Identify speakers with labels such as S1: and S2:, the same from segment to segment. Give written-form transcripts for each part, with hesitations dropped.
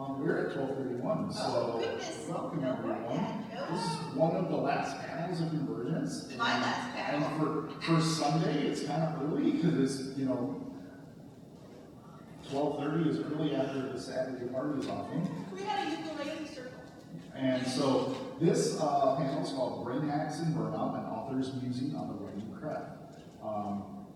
S1: We're at 12:31, so welcome everyone. This is one of the last panels of Convergence.
S2: My last panel.
S1: And for Sunday, it's kind of early because it's, 12:30 is early after the Saturday party is often.
S2: We had a ukulele circle.
S1: And so this panel is called Brainhacks and Burnout, an author's musing on the writing craft.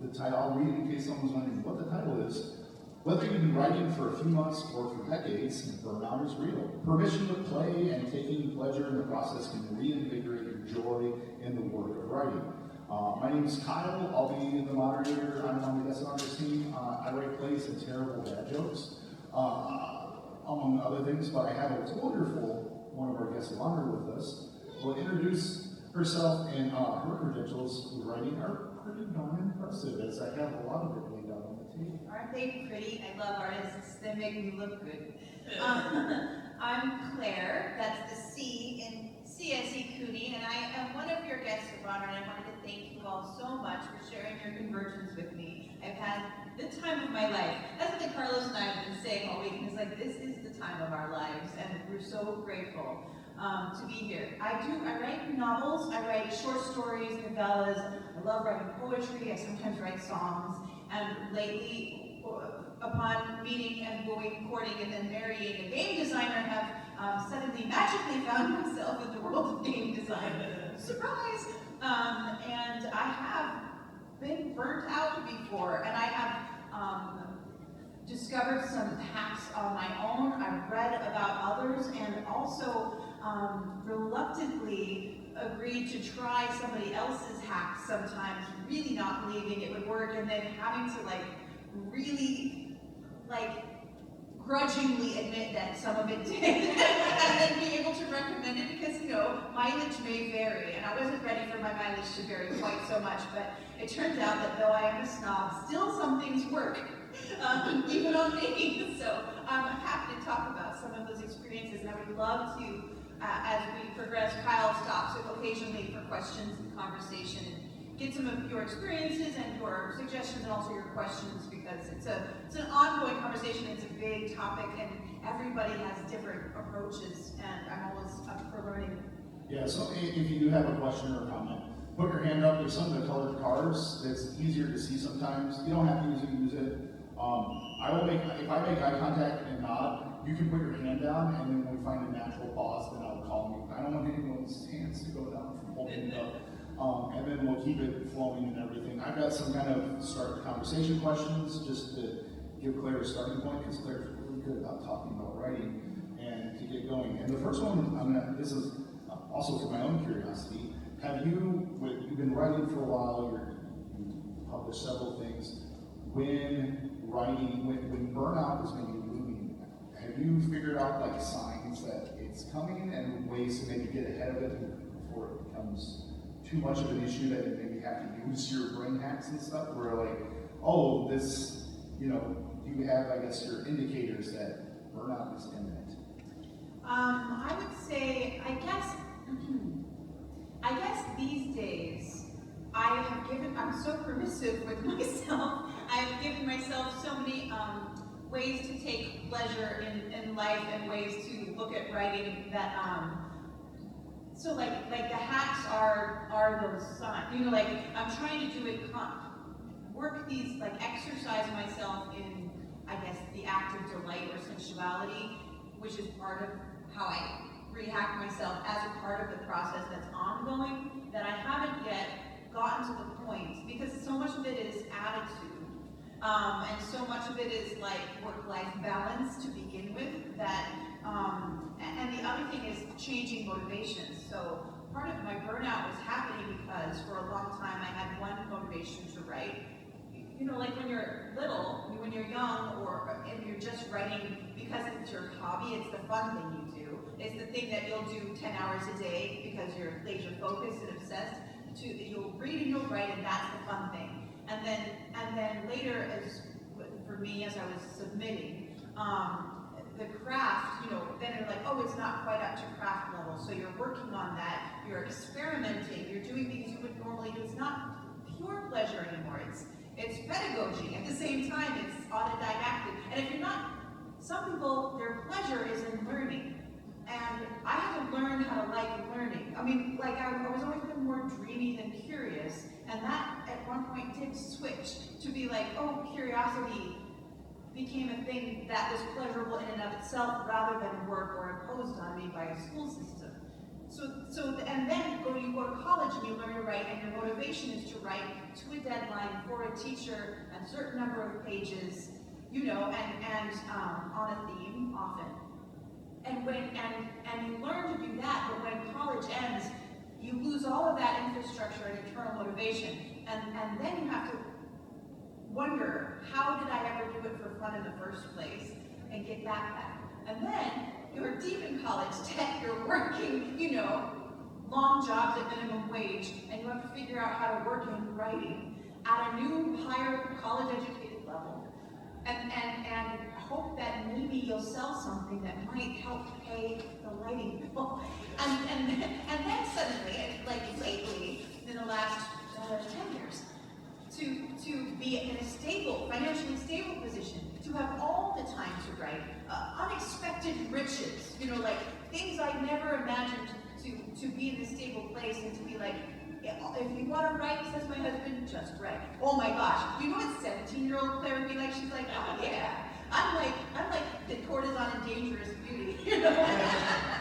S1: The title, I'll read in case someone's wondering what the title is. Whether you've been writing for a few months or for decades, burnout is real. Permission to play and taking pleasure in the process can reinvigorate your joy in the work of writing. My name is Kyle. I'll be the moderator. I'm on the guest honors team. I write plays and terrible dad jokes, among other things, but I have a wonderful one of our guests of honor with us. Will introduce herself, and her credentials with writing are pretty darn impressive, as I have a lot of it laid out on the table.
S2: Aren't they pretty? I love artists. They make me look good. I'm Claire. That's the C in C.S.E. Cooney, and I am one of your guests of honor, and I wanted to thank you all so much for sharing your convergence with me. I've had the time of my life. That's what Carlos and I have been saying all week. It's like, this is the time of our lives, and we're so grateful to be here. I write novels, I write short stories, novellas. I love writing poetry. I sometimes write songs. And lately, upon meeting and going courting and then marrying a game designer, have suddenly magically found myself in the world of game design. Surprise! And I have been burnt out before, and I have discovered some hacks on my own. I've read about others, and also reluctantly agreed to try somebody else's hacks sometimes, really not believing it would work, and then having to really grudgingly admit that some of it did, and then be able to recommend it because, mileage may vary, and I wasn't ready for my mileage to vary quite so much, but it turns out that though I am a snob, still some things work, even on me. So I'm happy to talk about some of those experiences, and I would love to, as we progress, Kyle stops occasionally for questions and conversation, and get some of your experiences and your suggestions and also your questions, because it's an ongoing conversation. It's a big topic, and everybody has different approaches, and I'm always up for learning.
S1: Yeah, so if you do have a question or a comment, put your hand up. There's some of the colored cards that's easier to see sometimes. You don't have to use it. If I make eye contact and nod, you can put your hand down, and then when we find a natural pause, then I'll call you. I don't want anyone's hands to go down from holding it up. And then we'll keep it flowing and everything. I've got some kind of start conversation questions just to give Claire a starting point, because Claire's really good about talking about writing and to get going. And the first one, this is also for my own curiosity. You've been writing for a while, you published several things. When burnout is maybe looming, have you figured out signs that it's coming and ways to maybe get ahead of it before it becomes too much of an issue that you maybe have to use your brain hacks and stuff, where you have, I guess, your indicators that burnout is imminent?
S2: I would say, I guess these days, I'm so permissive with myself. I've given myself so many ways to take pleasure in life and ways to look at writing that, so the hacks are those signs. I'm trying to do it, work these, exercise myself in, I guess, the act of delight or sensuality, which is part of how I rehack myself as a part of the process that's ongoing, that I haven't yet gotten to the point, because so much of it is attitude, and so much of it is work-life balance to begin with, that, and the other thing is changing motivations. So part of my burnout was happening because for a long time I had one motivation to write. When you're little, when you're young, and you're just writing because it's your hobby, it's the fun thing you do. It's the thing that you'll do 10 hours a day because you're laser focused and obsessed. You'll read and you'll write, and that's the fun thing. And then later, for me, as I was submitting, the craft, then you're like, oh, it's not quite up to craft level. So you're working on that. You're experimenting. You're doing things you would normally do. It's not pure pleasure anymore. It's pedagogy. At the same time, it's autodidactic. And if you're not Some people, their pleasure is in learning. And I had to learn how to like learning. I mean, like I was always been more dreamy than curious. And that at one point did switch to be like, oh, curiosity became a thing that was pleasurable in and of itself rather than work or imposed on me by a school system. And then you go to college and you learn to write, and your motivation is to write to a deadline for a teacher, a certain number of pages, you know, and on a theme often. And you learn to do that, but when college ends, you lose all of that infrastructure and internal motivation, and then you have to wonder, how did I ever do it for fun in the first place, and get that back. And then you're deep in college debt, you're working, you know, long jobs at minimum wage, and you have to figure out how to work in writing at a new, higher, college-educated level. And hope that maybe you'll sell something that might help pay the lighting bill. And then suddenly, like lately, in the last 10 years, to be in a stable, financially stable position, to have all the time to write, unexpected riches, you know, like things I never imagined to be in a stable place, and to be like, if you want to write, says my husband, just write. Oh my gosh, you know what 17-year-old Claire would be like? She's like, oh yeah. I'm like the courtesan in Dangerous Beauty, you know?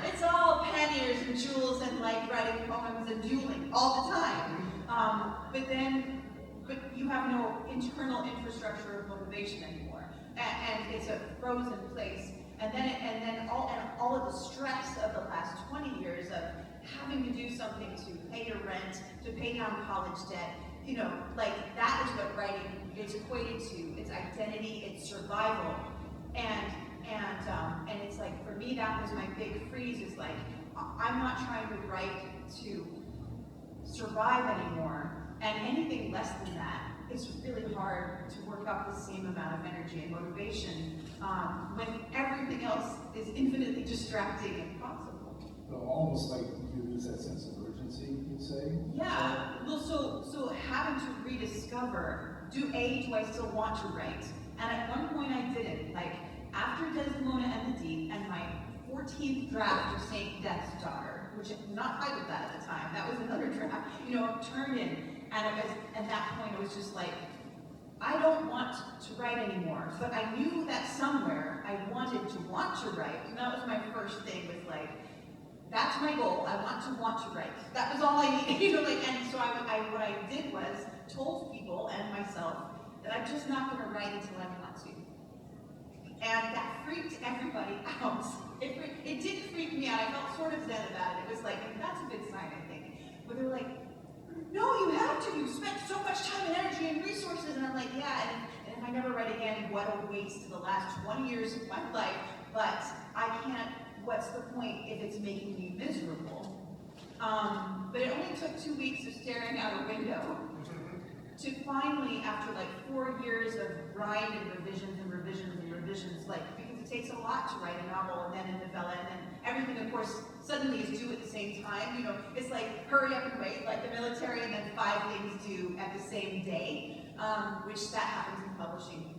S2: It's all panniers and jewels and like writing poems and dueling all the time. But you have no internal infrastructure of motivation anymore, and it's a frozen place. And then all of the stress of the last 20 years of having to do something to pay your rent, to pay down college debt, you know, like that is what writing is equated to. It's identity, it's survival, and it's like, for me, that was my big freeze. Is like, I'm not trying to write to survive anymore, and anything less than that is really hard to work up the same amount of energy and motivation when everything else is infinitely distracting and possible.
S1: So almost like you lose that sense of urgency, you'd say?
S2: Yeah. Well, so having to rediscover, do I still want to write? And at one point I didn't. Like, after Desdemona and the Deep and my 14th draft of Saint Death's Daughter, which I'm not high with that at the time, that was another draft, you know, turned in. And at that point, it was just like, I don't want to write anymore. But I knew that somewhere I wanted to want to write. And that was my first thing, was like, that's my goal. I want to write. That was all I needed, you know, like, and so what I did was told people and myself that I'm just not going to write until I want to. And that freaked everybody out. It did freak me out. I felt sort of zen about it. It was like, and that's a good sign, I think. But they're like, no, you have to. You've spent so much time and energy and resources. And I'm like, yeah, and if I never write again, what a waste of the last 20 years of my life. But I can't, what's the point if it's making me miserable? But it only took 2 weeks of staring out a window to finally, after like 4 years of grind and revisions and revisions and revisions, like, because it takes a lot to write a novel and then a novella, and then everything, of course, suddenly is due at the same time. You know, it's like hurry up and wait, like the military, and then 5 things due at the same day, which that happens in publishing.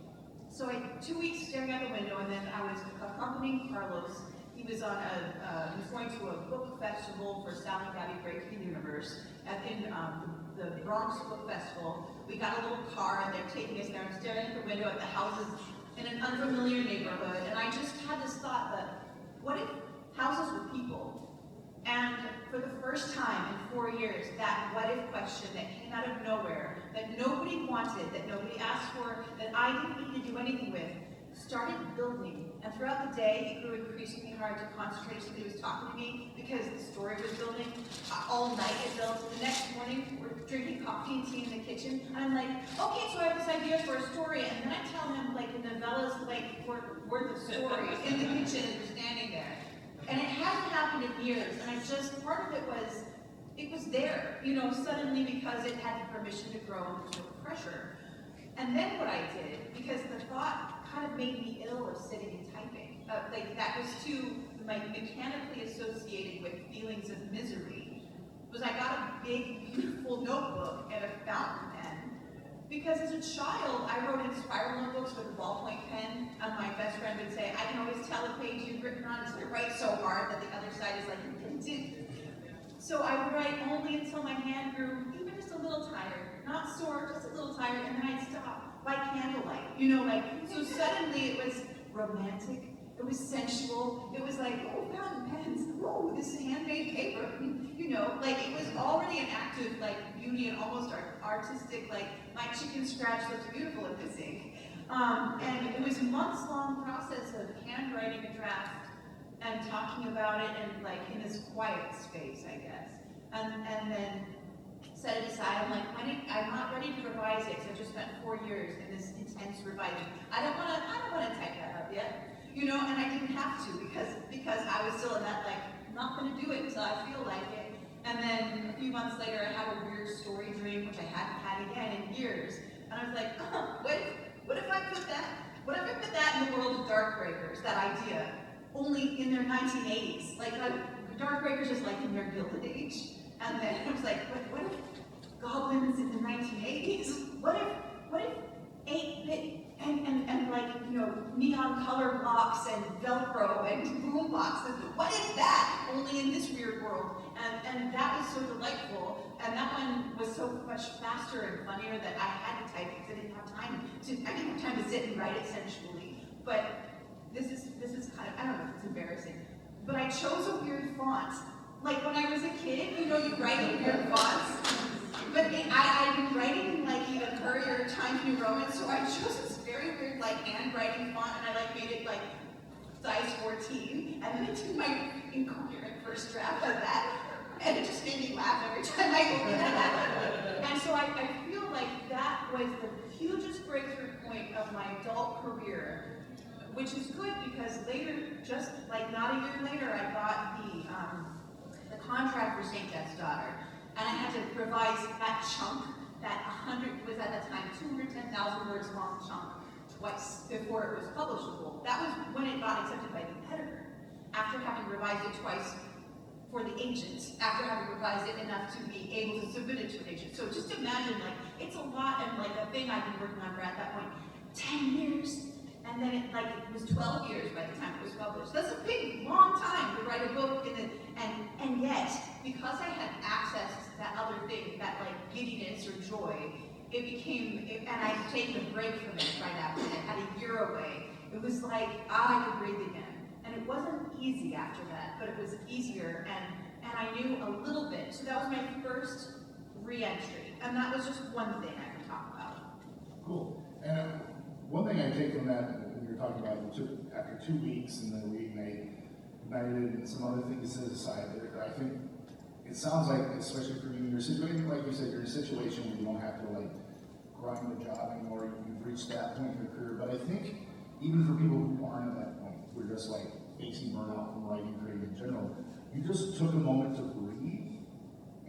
S2: So 2 weeks staring out the window, and then I was accompanying Carlos. He was he was going to a book festival for Sally Gabby Break the Universe in the Bronx Book Festival. We got a little car, and they're taking us there and staring at the window at the houses in an unfamiliar neighborhood. And I just had this thought that, what if houses were people? And for the first time in 4 years, that what if question that came out of nowhere, that nobody wanted, that nobody asked for, that I didn't need to do anything with, started building. And throughout the day, it grew increasingly hard to concentrate so that he was talking to me, because the story was building. All night it built. The next morning, we're drinking coffee and tea in the kitchen. And I'm like, okay, so I have this idea for a story. And then I tell him, like, the novella's like worth of stories in the kitchen, and we're standing there. And it hasn't happened in years. And I just, part of it was there, you know, suddenly, because it had the permission to grow and there's no pressure. And then what I did, because the thought kind of made me ill of sitting and typing. Like, that was too, like, mechanically associated with feelings of misery, was I got a big, beautiful notebook and a fountain pen, Because as a child, I wrote in spiral notebooks with a ballpoint pen, and my best friend would say, I can always tell a page you've written on, because I write so hard that the other side is like indented. So I would write only until my hand grew even just a little tired, not sore, just a little tired, and then I'd stop by candlelight. So suddenly it was romantic, it was sensual, it was like, oh, fountain pens, oh, this is handmade paper, it was already an act of beauty and almost artistic, my chicken scratch looks beautiful in this ink. And it was a months-long process of handwriting a draft and talking about it and in this quiet space, I guess. And then set it aside. I'm not ready to revise it because I've just spent 4 years in this intense revising. I don't want to type that up yet, and I didn't have to because I was still in that I'm not going to do it until I feel like it. And then a few months later, I had a weird story dream, which I hadn't had again in years. And I was like, what if I put that in the world of Darkbreakers, that idea, only in their 1980s, Darkbreakers is in their Gilded Age. And then I was like, what if goblins in the 1980s? What if 8-bit and neon color blocks and Velcro and boom boxes? What is that? Only in this weird world. And that was so delightful. And that one was so much faster and funnier that I had to type because I didn't have time to sit and write it sensually. But this is kind of, I don't know if it's embarrassing, but I chose a weird font. When I was a kid, you write in weird fonts. But I'd been writing in a Courier, Times New Roman, so I chose this very weird handwriting font, and I made it size 14, and then I did my incoherent first draft of that, and it just made me laugh every time I opened it. And so I feel like that was the hugest breakthrough point of my adult career, which is good because later, just not a year later, I got the contract for St. Death's Daughter. And I had to revise that chunk, that 100, was at that time 210,000 words long chunk, twice before it was publishable. That was when it got accepted by the editor, after having revised it twice for the agent, after having revised it enough to be able to submit it to an agent. So just imagine, it's a lot, and a thing I've been working on for at that point 10 years. And then it was 12 years by the time it was published. That's a big, long time to write a book, and yet, because I had access to that other thing, that giddiness or joy, it became, and I had taken a break from it right after, and I had a year away. It was I could breathe again. And it wasn't easy after that, but it was easier, and I knew a little bit. So that was my first re-entry, and that was just one thing I could talk about.
S1: Cool. And one thing I take from that, when you're talking about, you took after 2 weeks and then reignited and some other things set aside there, I think it sounds like, especially for you in your situation, like you said, you're in a situation where you don't have to grind the job anymore, you've reached that point in your career. But I think even for people who aren't at that point, who are just facing burnout from writing and creating in general, you just took a moment to breathe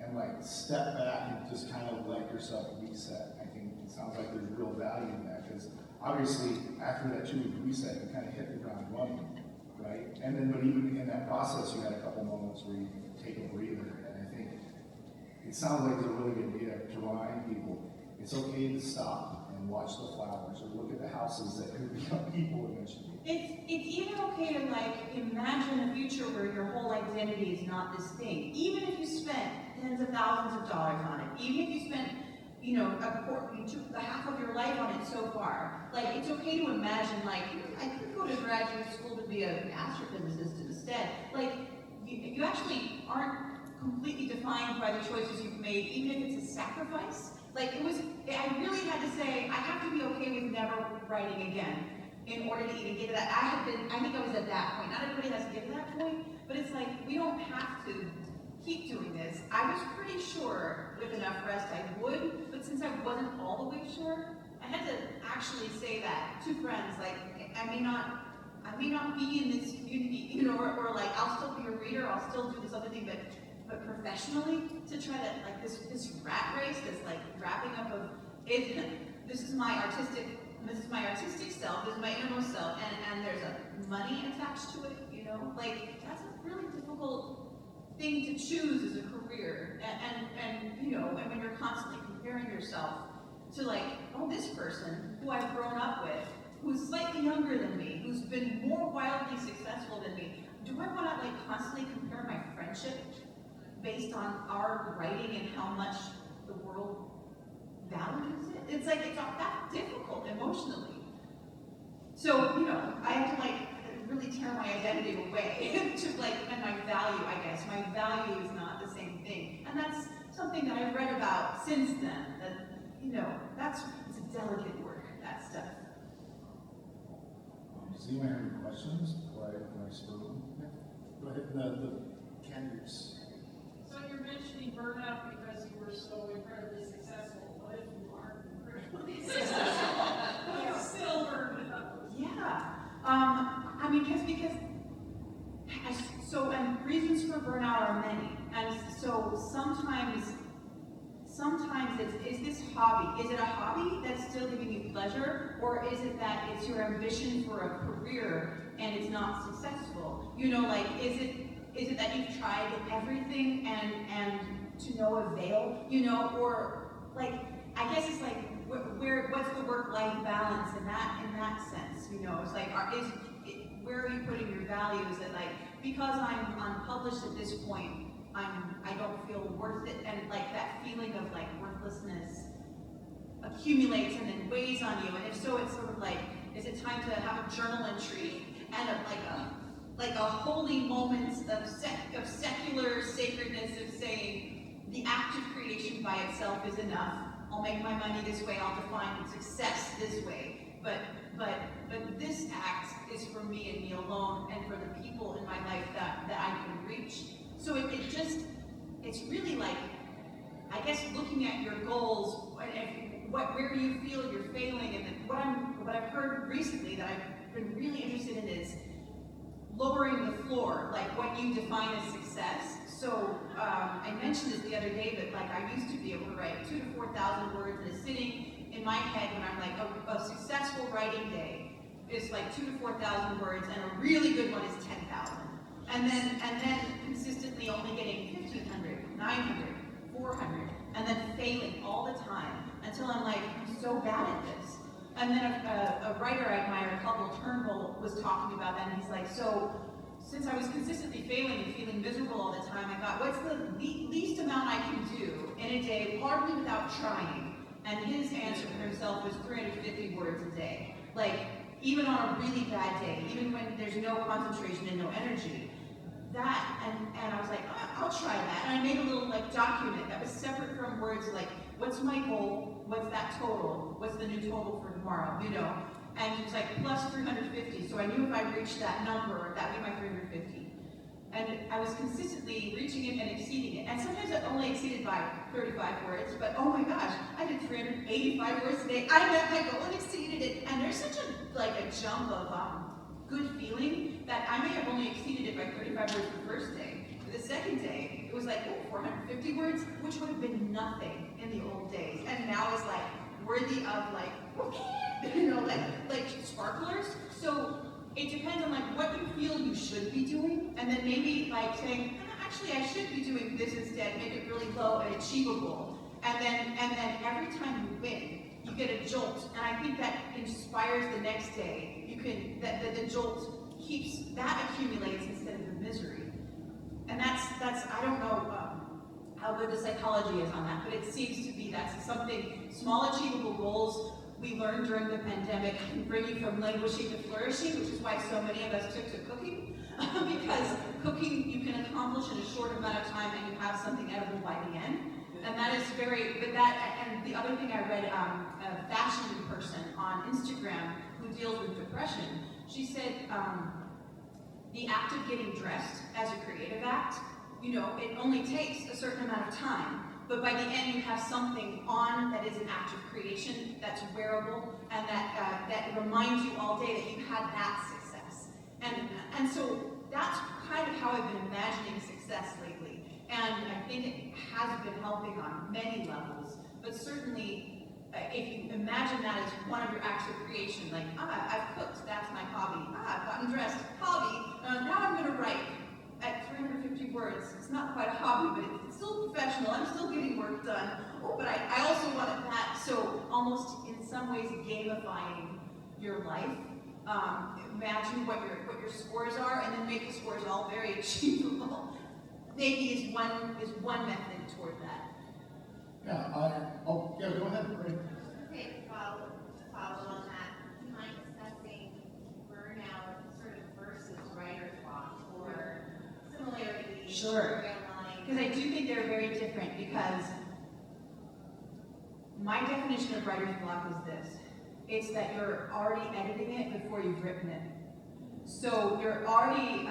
S1: and step back and just kind of let yourself reset. I think it sounds like there's real value in that, because obviously after that 2-week reset, you kind of hit the ground running, right? And then, but even in that process, you had a couple moments where you take a breather, and I think it sounds like it's a really good idea to remind people it's okay to stop and watch the flowers or look at the houses that could become people eventually.
S2: It's even okay to imagine a future where your whole identity is not this thing. Even if you spent tens of thousands of dollars on it, even if you spent you took the half of your life on it so far. It's okay to imagine, I could go to graduate school to be an astrophysicist instead. You actually aren't completely defined by the choices you've made, even if it's a sacrifice. I really had to say, I have to be okay with never writing again in order to even get to that. I think I was at that point. Not everybody has to get to that point, but it's we don't have to keep doing this. I was pretty sure with enough rest I would, but since I wasn't all the way sure, I had to actually say that to friends, I may not be in this community, or I'll still be a reader, I'll still do this other thing, but professionally, to try that, this rat race, this wrapping up of it, this is my artistic self, this is my innermost self, and there's a money attached to it, that's a really difficult thing to choose as a career, and when you're constantly comparing yourself to like, oh, this person who I've grown up with, who's slightly younger than me, who's been more wildly successful than me, do I want to like constantly compare my friendship based on our writing and how much the world values it? It's like, it's not that difficult emotionally. So, I have to like really tear my identity away to like, and my value, I guess. My value is not the same thing. And that's something that I've read about since then, that, it's a delicate work, that stuff.
S1: Does anyone have any questions before I start? Go ahead, the candidates.
S3: So you're mentioning burnout because you were so incredibly successful. What if you aren't incredibly successful? You're still burned out.
S2: Yeah. And reasons for burnout are many. And so sometimes is this hobby? Is it a hobby that's still giving you pleasure? Or is it that it's your ambition for a career and it's not successful? Is it that you've tried everything and to no avail? Or like, I guess it's like, what's the work-life balance in that sense? It's like, where are you putting your values? That like, because I'm unpublished at this point, I don't feel worth it, and like that feeling of like worthlessness accumulates and then weighs on you. And if so, it's sort of like, is it time to have a journal entry and a holy moment of secular sacredness of saying the act of creation by itself is enough. I'll make my money this way. I'll define success this way. But this act is for me and me alone, and for the people in my life that I can reach. So it's really like, I guess, looking at your goals and where you feel you're failing. And what I've heard recently that I've been really interested in is lowering the floor, like what you define as success. So I mentioned this the other day, but like I used to be able to write 2,000 to 4,000 words, and it's sitting in my head when I'm like, a successful writing day is like 2,000 to 4,000 words, and a really good one is 10,000. And then consistently only getting 1,500, 900, 400, and then failing all the time until I'm like, I'm so bad at this. And then a writer I admire, Caldwell Turnbull, was talking about that, and he's like, so since I was consistently failing and feeling miserable all the time, I thought, what's the least amount I can do in a day, hardly without trying? And his answer for himself was 350 words a day. Like, even on a really bad day, even when there's no concentration and no energy, and I was like, I'll try that. And I made a little like document that was separate from words like, what's my goal? What's that total? What's the new total for tomorrow? And he was like, plus 350. So I knew if I reached that number, that'd be my 350. And I was consistently reaching it and exceeding it. And sometimes I only exceeded by 35 words, but oh my gosh, I did 385 words a day. I met my goal and exceeded it. And there's such a jump of good feeling that I may have only exceeded it by 35 words the first day. The second day, it was like, 450 words, which would have been nothing in the old days. And now it's like worthy of like sparklers. So it depends on like what you feel you should be doing, and then maybe like saying, actually I should be doing this instead, make it really low and achievable. And then every time you win, you get a jolt, and I think that inspires the next day. The jolt keeps, that accumulates instead of the misery. And that's I don't know how good the psychology is on that, but it seems to be that's something, small achievable goals we learned during the pandemic can bring you from languishing to flourishing, which is why so many of us took to cooking, because cooking you can accomplish in a short amount of time and you have something edible by the end. And that is and the other thing I read, a fashion person on Instagram who deals with depression, she said the act of getting dressed as a creative act, it only takes a certain amount of time, but by the end you have something on that is an act of creation that's wearable and that reminds you all day that you had that success. And so that's kind of how I've been imagining success lately. And I think it has been helping on many levels, but certainly if you imagine that as one of your acts of creation, like, I've cooked, that's my hobby. I've gotten dressed, hobby. Now I'm going to write at 350 words. It's not quite a hobby, but it's still professional, I'm still getting work done. Oh, but I also wanted that. So almost in some ways gamifying your life. Imagine what your scores are, and then make the scores all very achievable. Maybe is one method toward that.
S1: Yeah, yeah, go ahead, Ray.
S4: Okay, follow on that. Do you mind discussing burnout sort of versus writer's block or similarities?
S2: Sure.
S4: Storyline?
S2: Because I do think they're very different, because my definition of writer's block is this. It's that you're already editing it before you've written it. So you're already,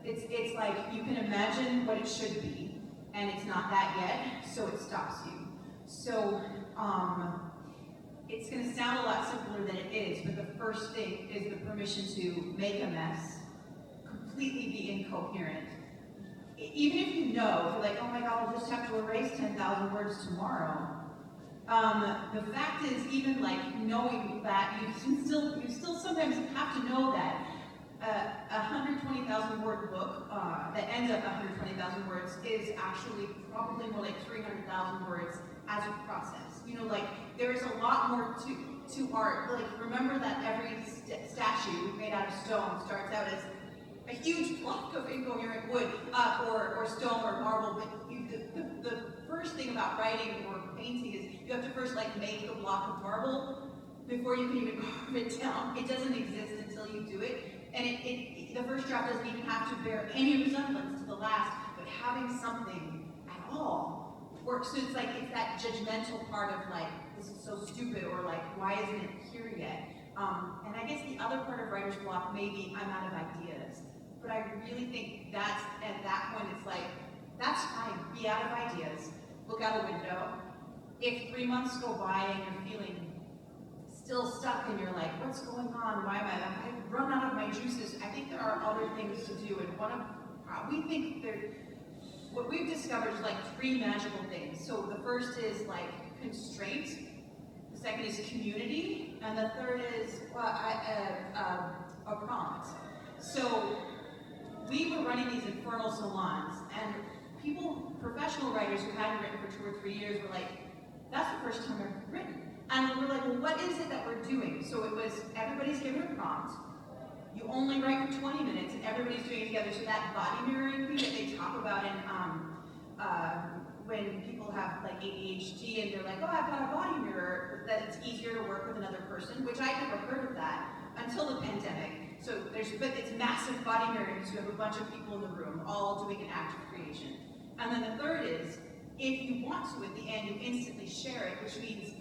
S2: it's like you can imagine what it should be, and it's not that yet, so it stops you. So it's going to sound a lot simpler than it is, but the first thing is the permission to make a mess, completely be incoherent. Even if you know, you're like, oh my God, I'll just have to erase 10,000 words tomorrow. The fact is, even like knowing that, you still sometimes have to know that a 120,000 word book that ends up 120,000 words is actually probably more like 300,000 words as a process. You know, like there's a lot more to art. Like remember that every statue made out of stone starts out as a huge block of incoherent wood or stone or marble. But the first thing about writing or painting is you have to first like make the block of marble before you can even carve it down. It doesn't exist until you do it. And the first draft doesn't even have to bear any resemblance to the last, but having something at all works. So it's like, it's that judgmental part of like, this is so stupid, or like, why isn't it here yet? And I guess the other part of writer's block, maybe I'm out of ideas. But I really think that's, at that point, it's like, that's fine, be out of ideas, look out a window. If 3 months go by and you're feeling still stuck and you're like, what's going on? Why am I've run out of my juices. I think there are other things to do, and we think what we've discovered is like 3 magical things. So the first is like constraint, the second is community, and the third is a prompt. So we were running these infernal salons, and people, professional writers who hadn't written for 2 or 3 years were like, that's the first time I've written. And we're like, well, what is it that we're doing? So it was, everybody's given a prompt. You only write for 20 minutes, and everybody's doing it together. So that body mirroring thing that they talk about in, when people have like ADHD and they're like, oh, I've got a body mirror, that it's easier to work with another person, which I'd never heard of that until the pandemic. So but it's massive body mirroring, because you have a bunch of people in the room all doing an act of creation. And then the third is, if you want to at the end, you instantly share it, which means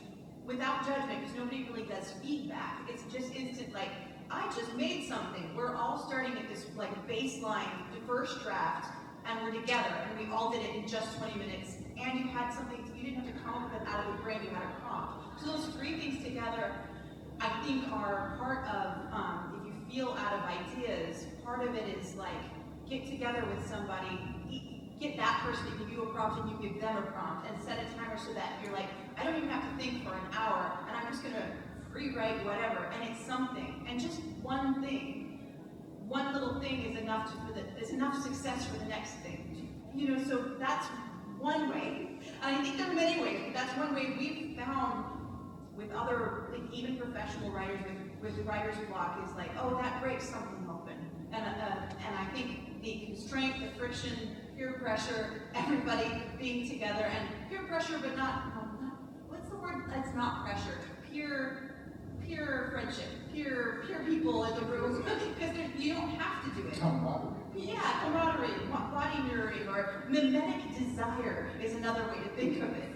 S2: without judgment, because nobody really does feedback. It's just instant, like, I just made something. We're all starting at this like baseline, the first draft, and we're together, and we all did it in just 20 minutes. And you had something, you didn't have to come up with it out of the brain, you had a prompt. So those 3 things together, I think, are part of, if you feel out of ideas, part of it is like, get together with somebody, get that person to give you a prompt and you give them a prompt, and set a timer so that you're like, I don't even have to think for an hour, and I'm just gonna rewrite whatever, and it's something. And just one thing, one little thing is enough is enough success for the next thing. You know, so that's one way. And I think there are many ways, but that's one way we've found with other, like even professional writers with writer's block, is like, oh, that breaks something open. And I think the constraint, the friction, peer pressure, everybody being together, and peer pressure, but not what's the word that's not pressure? Peer friendship, peer people in the room, because you don't have to do it.
S1: Camaraderie.
S2: Yeah, camaraderie, body mirroring, or mimetic desire is another way to think of it.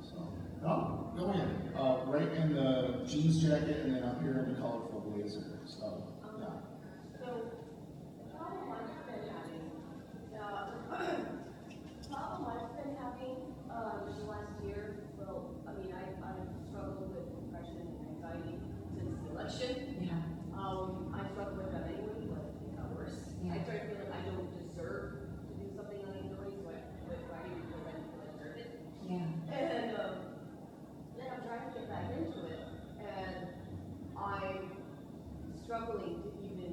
S1: So, go ahead. Right in the jeans jacket, and then up here in the colorful blazer. So, yeah.
S5: So, the problem I've been having the last year, well, I mean, I've struggled with depression and anxiety since the election.
S2: Yeah.
S5: I struggle with that anyway, but it got worse.
S2: Yeah.
S5: I started feeling I don't deserve to do something I enjoy, so I quit writing because I feel I deserve it.
S2: Yeah.
S5: And then I'm trying to get back into it, and I'm struggling to even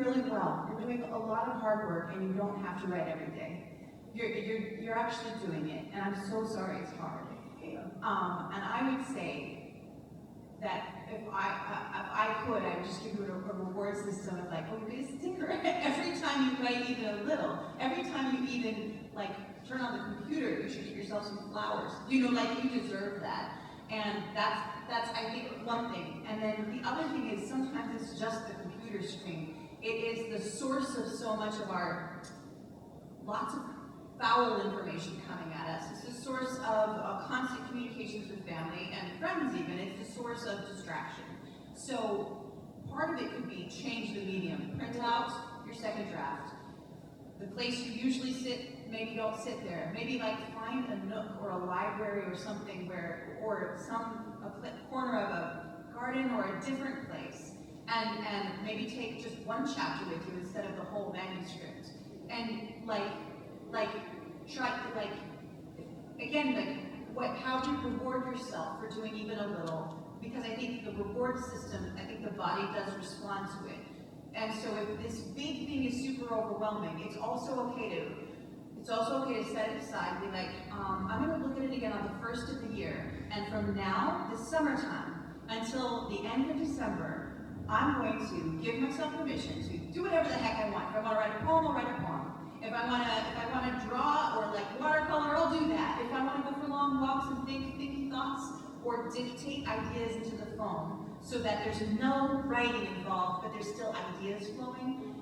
S2: really well. You're doing a lot of hard work, and you don't have to write every day. You're actually doing it, and I'm so sorry it's hard. And I would say that if I could, I would just give you a reward system of like, oh, you get a sticker every time you write even a little. Every time you even like turn on the computer, you should give yourself some flowers. You know, like you deserve that. And that's I think one thing. And then the other thing is sometimes it's just the computer screen. It is the source of so much of our lots of foul information coming at us. It's the source of constant communications with family and friends even. It's the source of distraction. So part of it could be change the medium. Print out your second draft. The place you usually sit, maybe don't sit there. Maybe like find a nook or a library or something where, or a corner of a garden or a different place. And maybe take just one chapter with you instead of the whole manuscript. And how do you reward yourself for doing even a little? Because I think the reward system, I think the body does respond to it. And so if this big thing is super overwhelming, it's also okay to set it aside, be like, I'm gonna look at it again on the first of the year, and from now, this summertime, until the end of December, I'm going to give myself permission to do whatever the heck I want. If I want to write a poem, I'll write a poem. If I want to draw or like watercolor, I'll do that. If I want to go for long walks and think thinking thoughts or dictate ideas into the phone so that there's no writing involved, but there's still ideas flowing.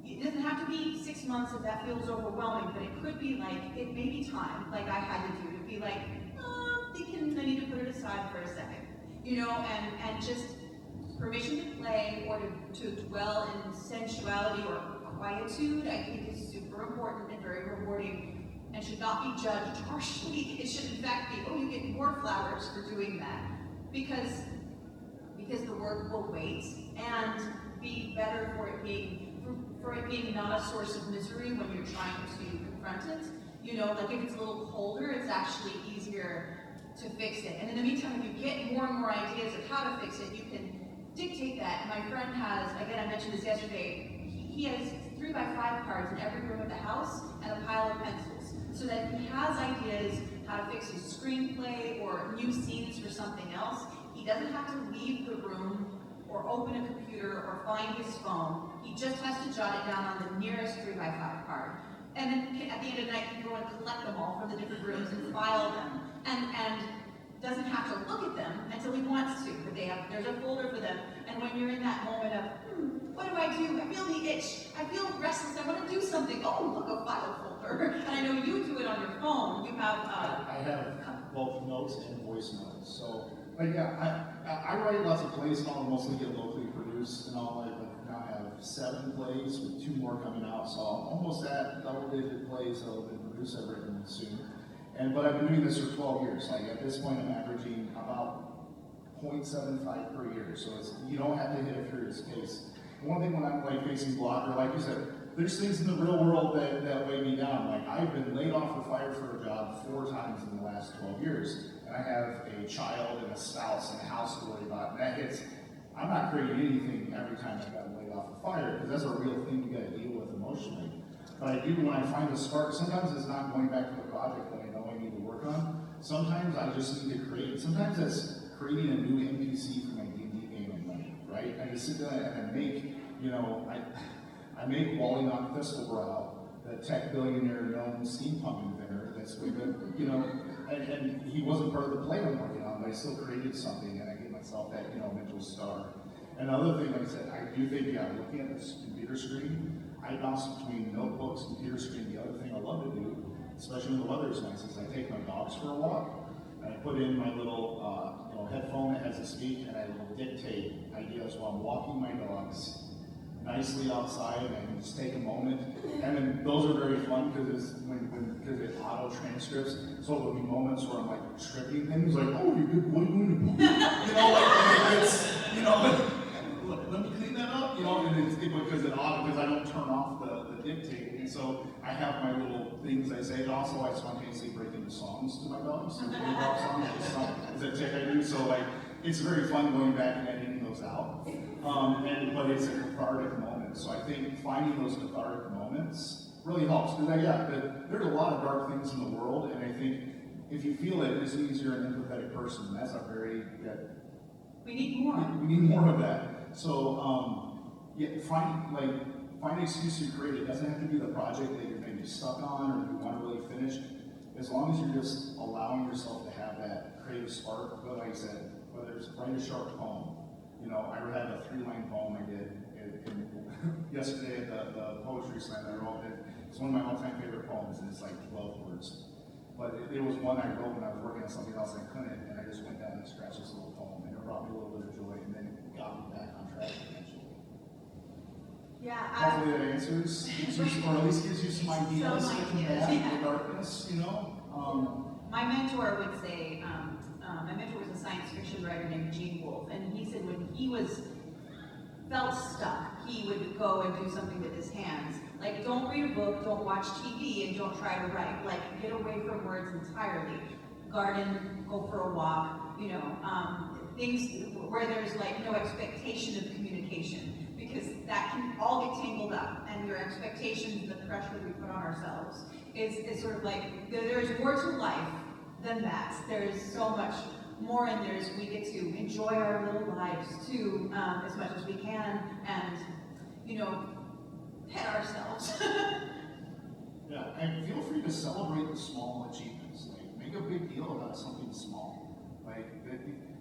S2: It doesn't have to be 6 months if that feels overwhelming, but it could be like, it may be time, like I had to do, to be like, I'm thinking I need to put it aside for a second, you know, and just permission to play or to dwell in sensuality or quietude, I think is super important and very rewarding and should not be judged harshly. It should in fact be, oh, you get more flowers for doing that because the work will wait and be better for it being not a source of misery when you're trying to confront it. You know, like if it's a little colder, it's actually easier to fix it. And in the meantime, if you get more and more ideas of how to fix it, you can dictate that. My friend has, again, I mentioned this yesterday, he has 3x5 cards in every room of the house and a pile of pencils, so that he has ideas how to fix his screenplay or new scenes for something else. He doesn't have to leave the room or open a computer or find his phone. He just has to jot it down on the nearest 3x5 card. And then at the end of the night, he can go and collect them all from the different rooms and file them. And doesn't have to look at them until he wants to, but there's a folder for them. And when you're in that moment of, what do? I feel the itch. I feel restless. I want to do something. Oh, look, a file folder. And I know you do it on your phone. You have.
S1: I have both notes and voice notes. So, like, yeah, I write lots of plays, and I'll mostly get locally produced, and I'll now have 7 plays with 2 more coming out. So I'm almost at double-digit plays that will be produced. I've written soon. But I've been doing this for 12 years. Like at this point, I'm averaging about 0.75 per year. So you don't have to hit a furious pace. One thing when I'm like facing block, or like you said, there's things in the real world that weigh me down. Like I've been laid off or fired for a job 4 times in the last 12 years. And I have a child and a spouse and a house to worry about. And that hits, I'm not creating anything every time I've gotten laid off or fired, because that's a real thing you gotta deal with emotionally. But I do when I find a spark, sometimes it's not going back to the project that I know I need to work on. Sometimes I just need to create. Sometimes it's creating a new NPC for my D&D game I'm running, right? I just sit there and I make, you know, I make Wally Not Thistlebrrow, the tech billionaire known steampunk inventor that's with a, you know, and he wasn't part of the play I'm working on, but I still created something and I gave myself that, you know, mental star. And the other thing, like I said, I do think, yeah, looking at this computer screen, I bounce between notebooks, computer screen. The other thing I love to do, especially when the weather is nice, is I take my dogs for a walk, and I put in my little headphone that has a speak, and I will dictate ideas while I'm walking my dogs nicely outside, and I can just take a moment. And then those are very fun because it auto transcripts. So there'll be moments where I'm like tripping things, like, oh, you're good, what are you doing? You know, like it's, you know. Let me clean that up, you know, and because I don't turn off the dictating, and so I have my little things I say. And also, I spontaneously break into songs to my dogs. So dog songs is a tick I do. So like, it's very fun going back and editing those out. But it's a cathartic moment. moments. So I think finding those cathartic moments really helps. Because there's a lot of dark things in the world, and I think if you feel it, this means you're an empathetic person. That's a very
S2: We need more.
S1: we need more of that. So find an excuse to create. It doesn't have to be the project that you're maybe stuck on or you want to really finish. As long as you're just allowing yourself to have that creative spark, but like I said, whether it's write a short poem. I had a 3-line poem I did yesterday at the poetry slam that I wrote. It's one of my all-time favorite poems, and it's like 12 words. But it was one I wrote when I was working on something else I couldn't, and I just went down and scratched this little poem, and it brought me a little bit of joy, and then it got me back on track eventually.
S2: Yeah,
S1: Hopefully that answers, or at least gives you some ideas
S2: Some
S1: to combat the darkness,
S2: my mentor would say, my mentor was a science fiction writer named Gene Wolfe, and he said when he felt stuck, he would go and do something with his hands. Like, don't read a book, don't watch TV, and don't try to write. Like, get away from words entirely. Garden, go for a walk, things where there's like no expectation of communication, because that can all get tangled up, and your expectations and the pressure we put on ourselves is sort of like, there's more to life than that. There's so much more in there, as we get to enjoy our little lives too, as much as we can, and pet ourselves.
S1: Yeah, and feel free to celebrate the small achievements. Like, make a big deal about something small. Like,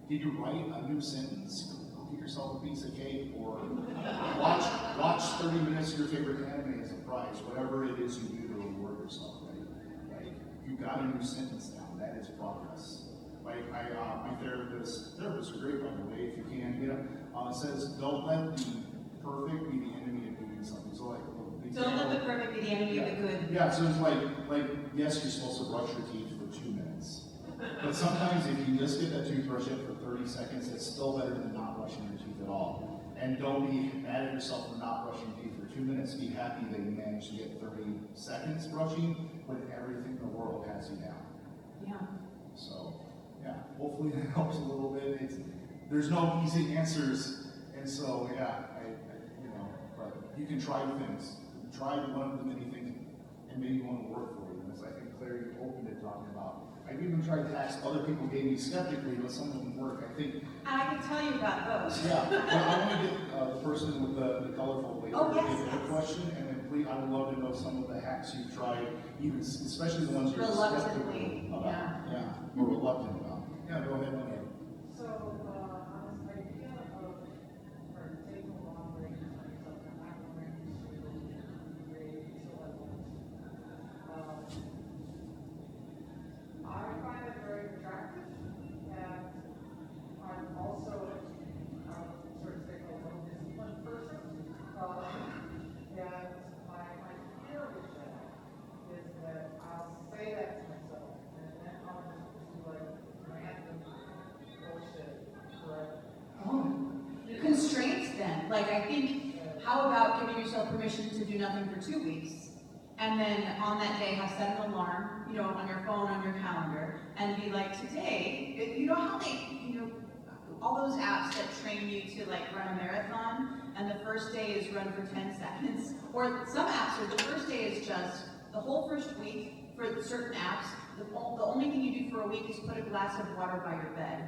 S1: did you write a new sentence? Go get yourself a piece of cake, or watch 30 minutes of your favorite anime as a prize. Whatever it is you do to reward yourself, right? Like, you got a new sentence down. That is progress. Like, my therapists are great, by the way, if you can. It says, don't let the perfect be the enemy of doing something. So like,
S2: Don't let the perfect be the enemy of the good.
S1: Yeah, so it's like, yes, you're supposed to brush your teeth for 2 minutes. But sometimes if you just get that toothbrush in for 30 seconds, it's still better than not brushing your teeth at all. And don't be mad at yourself for not brushing your teeth for 2 minutes. Be happy that you managed to get 30 seconds brushing when everything in the world has you down.
S2: Yeah.
S1: So, hopefully that helps a little bit. There's no easy answers. And so, but you can try things. Try one of the many things, and maybe one will work for you. And as I think Claire, you opened it talking about, I've even tried tasks other people gave me skeptically, but some of them work. I think.
S2: And I can tell you about those.
S1: Yeah, but I want to get the person with the colorful later
S2: Oh, yes,
S1: to get their
S2: yes.
S1: question, and then please, I would love to know some of the hacks you've tried, even especially the ones you're
S2: Reluctantly,
S1: skeptical about. Yeah, or reluctant about. Yeah, go ahead, Minnie.
S3: So, on this idea of taking a long break from yourself, and not going to create so I find it very attractive, and I'm also sort of say a little disciplined person. And my fear with that is that I'll say that to myself, and then I'll just do like random bullshit forever.
S2: Constraints then. Like, I think, how about giving yourself permission to do nothing for 2 weeks? And then on that day, have set an alarm, on your phone, on your calendar, and be like, today, you know how all those apps that train you to like run a marathon, and the first day is run for 10 seconds? Or some apps are, the first day is just, the whole first week, for certain apps, the only thing you do for a week is put a glass of water by your bed.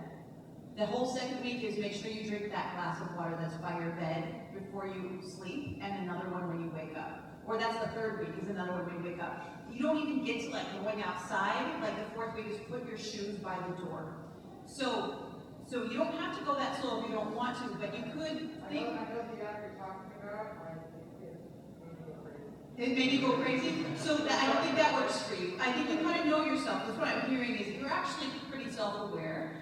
S2: The whole second week is make sure you drink that glass of water that's by your bed before you sleep, and another one when you wake up. Or that's the third week, is another one when you wake up. You don't even get to like going outside. Like the fourth week is put your shoes by the door. So you don't have to go that slow if you don't want to, but you could think.
S3: I know the app you're talking about. I think
S2: It made you go crazy? So I don't think that works for you. I think you kind of know yourself. That's what I'm hearing is you're actually pretty self-aware.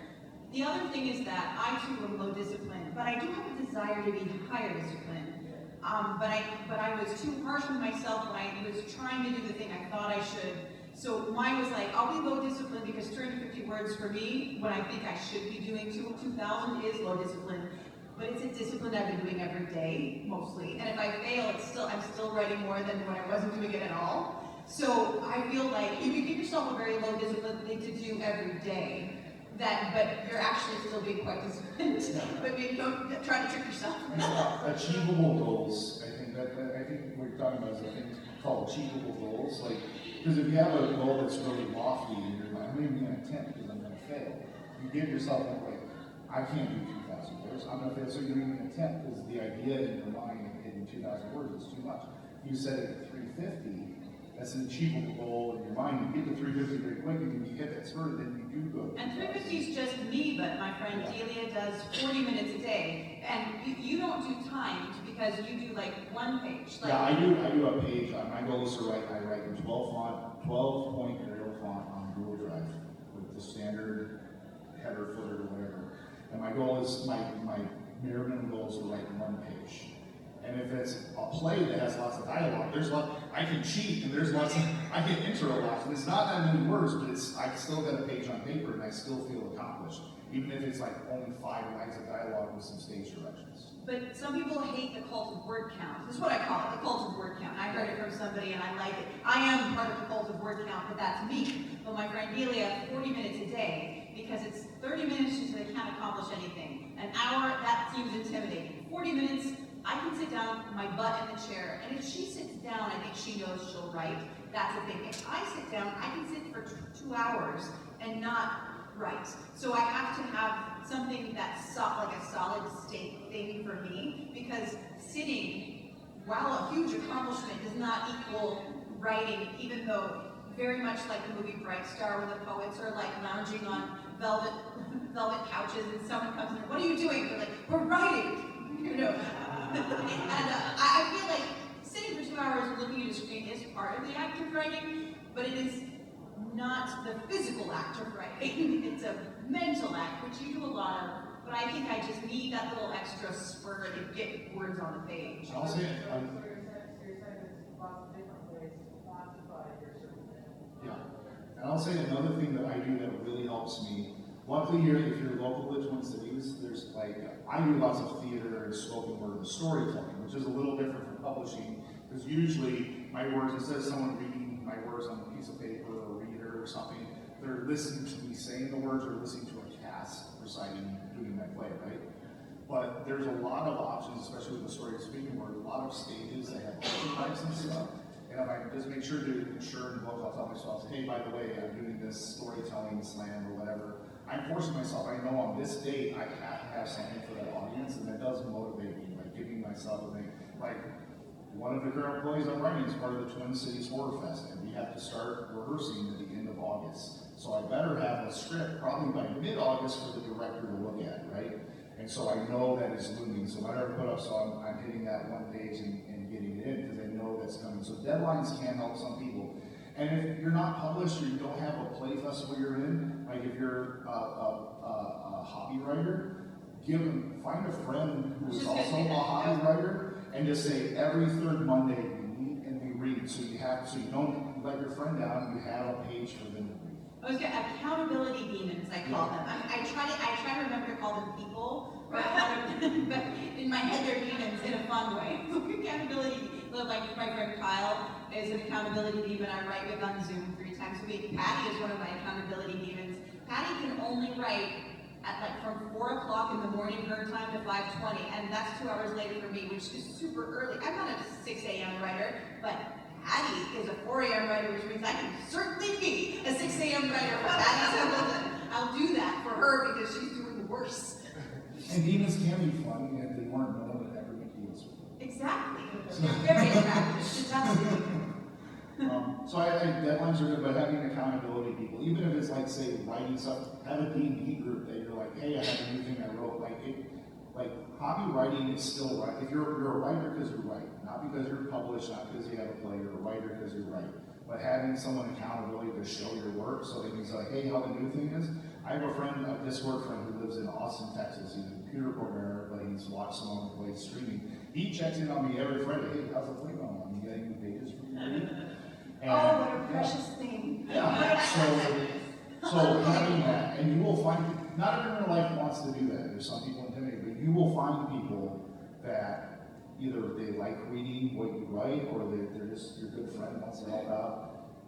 S2: The other thing is that I too am low discipline, but I do have a desire to be higher discipline. But I was too harsh on myself when I was trying to do the thing I thought I should. So mine was like, I'll be low discipline because 250 words for me, when I think I should be doing 2,000 is low discipline. But it's a discipline I've been doing every day, mostly. And if I fail, I'm still writing more than when I wasn't doing it at all. So I feel like you can give yourself a very low discipline thing to do every day. But you're actually still being quite disciplined. But maybe don't try to trick yourself.
S1: Achievable goals, I think I think what you're talking about is a thing called achievable goals. Like, because if you have a goal that's really lofty and you're like, I'm not even gonna attempt because I'm gonna fail, you give yourself like, I can't do 2,000 words, I'm gonna fail, so you don't even attempt because the idea in your mind in 2,000 words is too much. You set it at 350, that's an achievable goal in your mind. You get to 350 very quick, and you hit that spurt, then you do go.
S2: And 350 is just me, but my friend Delia does 40 minutes a day. And you don't do timed because you do like one page. Like,
S1: Yeah, I do a page. My goal is to write in 12 point Arial font on Google Drive with the standard header, footer, or whatever. And my goal is, my minimum goal is to write one page. And if it's a play that has lots of dialogue, I can cheat, and I can enter a lot. And it's not that many words, but I still got a page on paper, and I still feel accomplished, even if it's like only 5 lines of dialogue with some stage directions.
S2: but some people hate the cult of word count. This is what I call it, the cult of word count. I heard it from somebody, and I like it. I am part of the cult of word count, but that's me. But my friend Delia, 40 minutes a day, because it's 30 minutes, she said, I can't accomplish anything. An hour, that seems intimidating. 40 minutes, I can sit down, my butt in the chair, and if she sits down, I think she knows she'll write. That's the thing. If I sit down, I can sit for 2 hours and not write. So I have to have something that's like a solid state thing for me, because sitting, while a huge accomplishment, does not equal writing, even though very much like the movie Bright Star, where the poets are like lounging on velvet couches, and someone comes in, what are you doing? They're like, we're writing, you know. And I feel like sitting for 2 hours looking at a screen is part of the act of writing, but it is not the physical act of writing. It's a mental act, which you do a lot of, but I think I just need that little extra spur to get words on the page.
S1: I'll say it.
S3: So you're saying there's lots of different ways to quantify your certain thing.
S1: Yeah. And I'll say another thing that I do that really helps me. Luckily here, if you're local to Twin Cities, there's like, I do lots of theater and spoken word and storytelling, which is a little different from publishing, because usually my words, instead of someone reading my words on a piece of paper or a reader or something, they're listening to me saying the words or listening to a cast reciting, doing that play, right? But there's a lot of options, especially with the story and speaking word, a lot of stages that have open mics and stuff. And if I just make sure to ensure in the book, I'll tell myself, hey, by the way, I'm doing this storytelling slam or whatever. I'm forcing myself, I know on this date I have to have something for that audience, and that does motivate me, like giving myself a thing. Like, one of the current plays I'm writing is part of the Twin Cities Horror Fest, and we have to start rehearsing at the end of August. So I better have a script probably by mid-August for the director to look at, right? And so I know that it's looming, so whatever I put up, so I'm hitting that one page and getting it in, because I know that's coming. So deadlines can help some people. And if you're not published or you don't have a play festival you're in, like if you're a hobby writer, find a friend who is also a hobby writer, and just say every third Monday we meet and we read. So you don't let your friend down. You have a page for them to read.
S2: I was gonna, accountability demons, I call them. I try to remember to call them people, but in my head they're demons in a fun way. Accountability, like my friend Kyle is an accountability demon I write with on Zoom 3 times a week. Patty is one of my accountability demons. Patty can only write at like from 4 o'clock in the morning her time to 5:20, and that's 2 hours later for me, which is super early. I'm not a 6 a.m. writer, but Patty is a 4 a.m. writer, which means I can certainly be a 6 a.m. writer for Patty. I'll do that for her because she's doing worse.
S1: And demons can be fun, and if they weren't, no one would ever make deals with them.
S2: Exactly. They're very attractive.
S1: So deadlines are good, but having accountability people, even if it's like, say, writing stuff, have a D&D group that you're like, hey, I have a new thing I wrote. Like hobby writing is still right. If you're a writer because you write, not because you're published, not because you have a play, you're a writer because you write. But having someone accountability to show your work, so that he's like, hey, how the new thing is. I have a friend, a Discord friend who lives in Austin, Texas. He's a computer programmer, but he's watched someone play streaming. He checks in on me every Friday. Hey, how's the play going on? You got any pages for me? And,
S2: oh, what a precious thing.
S1: Yeah, so having that, and you will find, not everyone in life wants to do that. There's some people intimidated, but you will find people that either they like reading what you write, or they're just your good friend wants to help out.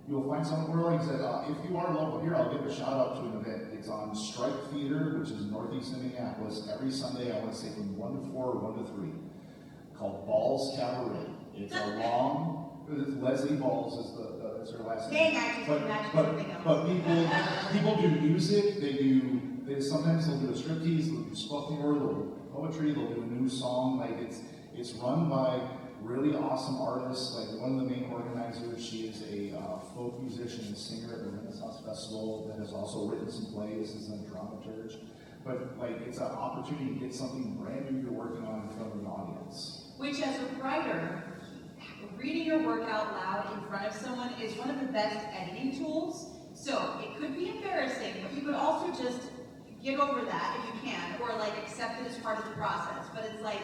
S1: You'll find someone where, like I said, if you are local here, I'll give a shout out to an event. It's on Strike Theater, which is northeast Minneapolis, every Sunday, I want to say from 1 to 4 or 1 to 3, called Balls Cabaret. It's a long, Leslie Balls is that's her last name.
S2: Dang, I just
S1: But,
S2: imagined
S1: but,
S2: something else.
S1: but people do music, sometimes they'll do a striptease, they'll do spoken word, they'll do poetry, they'll do a new song, like it's run by really awesome artists, like one of the main organizers, she is a folk musician and singer at the Renaissance Festival that has also written some plays as a dramaturge, but like it's an opportunity to get something brand new you're working on in front of an audience.
S2: Which, as a writer, reading your work out loud in front of someone is one of the best editing tools. So it could be embarrassing, but you could also just get over that if you can, or like accept it as part of the process. But it's like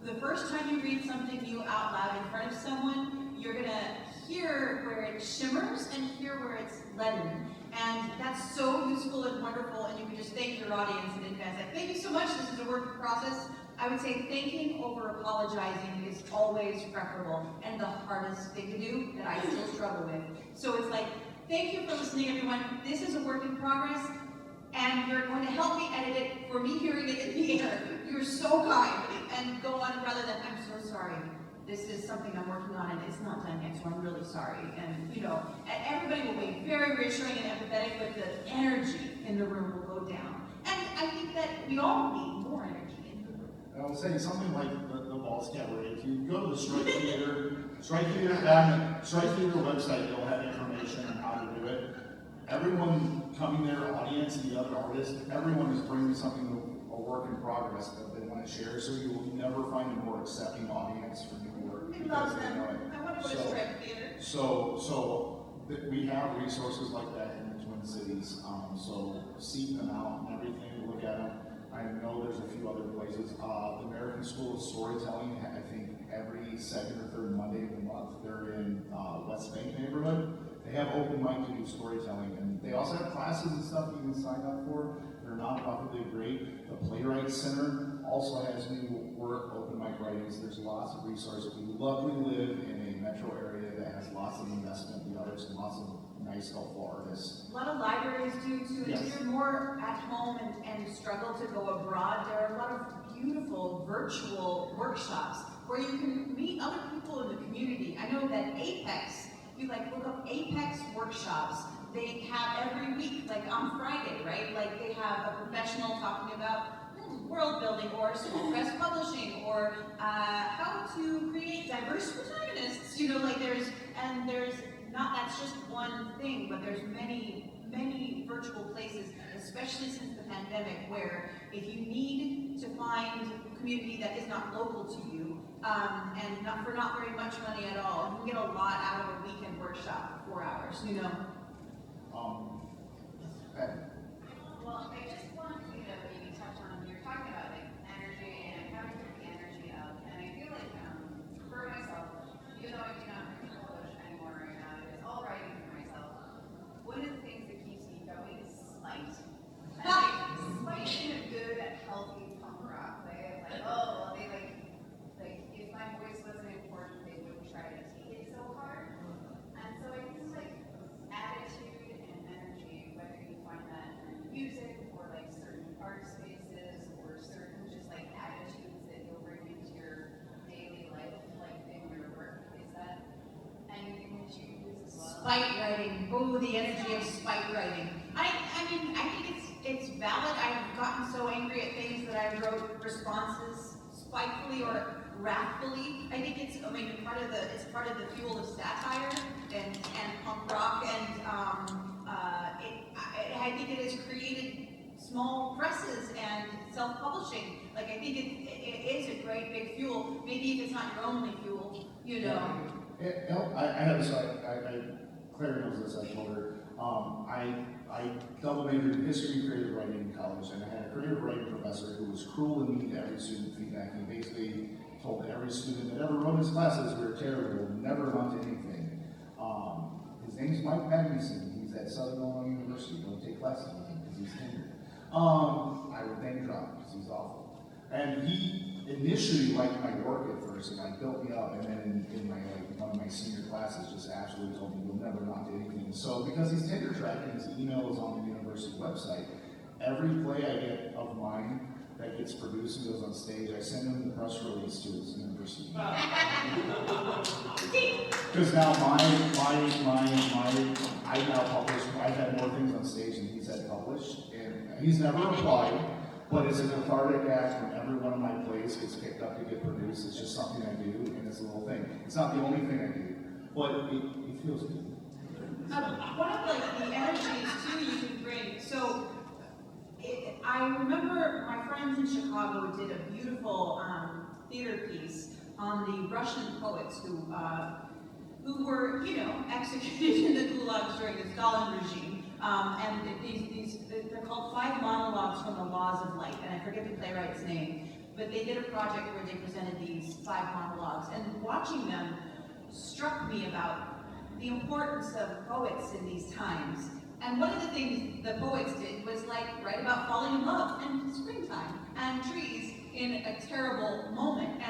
S2: the first time you read something new out loud in front of someone, you're gonna hear where it shimmers and hear where it's leaden. And that's so useful and wonderful, and you can just thank your audience in advance. Like, thank you so much, this is a work in process. I would say thanking over apologizing is always preferable and the hardest thing to do that I still struggle with. So it's like, thank you for listening, everyone. This is a work in progress, and you're going to help me edit it for me hearing it in the air. You're so kind. And go on rather than, I'm so sorry. This is something I'm working on and it's not done yet, so I'm really sorry. And and everybody will be very reassuring and empathetic, but the energy in the room will go down. And I think that we all need more energy in the room.
S1: And I would say something like the Balls Cabaret. If you go to the Strike Theater website, they'll have information on how to do it. Everyone coming there, audience and the other artists, everyone is bringing something, a work in progress that they want to share. So you will never find a more accepting audience for new work.
S2: We
S1: because
S2: love
S1: they
S2: them.
S1: know it.
S2: I want to go to Strike Theater.
S1: We have resources like that in the Twin Cities. So seek them out and everything, look at them. I know there's a few other places. The American School of Storytelling, I think every second or third Monday of the month, they're in West Bank neighborhood. They have open mic to do storytelling, and they also have classes and stuff you can sign up for. They're nonprofit, they're great. The Playwright Center also has new work, open mic writings. There's lots of resources. We luckily live in a metro area that has lots of investment in the arts and lots of nice, helpful artists.
S2: A lot of libraries do too.
S1: Yes.
S2: If you're more at home and struggle to go abroad, there are a lot of beautiful virtual workshops where you can meet other people in the community. I know that Apex, if you look up Apex workshops, they have every week, like on Friday, right? Like they have a professional talking about world building or small press publishing or how to create diverse protagonists. There's not, that's just one thing, but there's many virtual places, especially since the pandemic, where if you need to find community that is not local to you, and not very much money at all, you can get a lot out of a weekend workshop for 4 hours,
S4: Well, I just want to maybe touch on, you're talking about like energy and how to keep the energy up, and I feel like for myself, even though I do not publish anymore right now, it is all writing for myself. One of the things that keeps me going is spite. And spite in a good, healthy punk rock way. Like, oh, well, they like if my voice wasn't important, they wouldn't try to take it so hard. And so I think like attitude and energy, whether you find that in music or like certain art spaces or certain just like attitudes that you'll bring into your daily life, like in your work, is that anything that you use as well?
S2: Spite writing. Oh, the energy of spite writing. I think it's valid. I've gotten so angry at things that I wrote responses spitefully or wrathfully. I think it's part of the fuel of satire and punk rock, and I think it has created small presses and self-publishing. Like I think it is a great big fuel. Maybe if it's not your only fuel,
S1: Claire knows this, I told her. I double majored in history and creative writing in college, and I had a creative writing professor who was cruel and mean to every student feedback. He basically told every student that ever wrote his classes, we were terrible, never amount to anything. His name's Mike Magnuson. He's at Southern Illinois University. Don't take classes with him because he's tenured. I would name drop because he's awful. And he initially liked my work at first, and built me up, and then in my one of my senior classes just absolutely told me you'll never amount to anything. So because he's tenure track and his email is on the university website, every play I get of mine, that gets produced and goes on stage, I send him the press release to his university. Because now I've now published, I've had more things on stage than he's had published, and he's never applied, but it's a cathartic act when every one of my plays gets picked up to get produced. It's just something I do, and it's a little thing. It's not the only thing I do, but it feels good.
S2: One of like the energies too you can bring. So I remember my friends in Chicago did a beautiful theater piece on the Russian poets who were, you know, executed in the gulags during the Stalin regime. And they're called 5 monologues from the Laws of Light, and I forget the playwright's name, but they did a project where they presented these 5 monologues, and watching them struck me about the importance of poets in these times. And one of the things the poets did was like write about falling in love and springtime and trees in a terrible moment.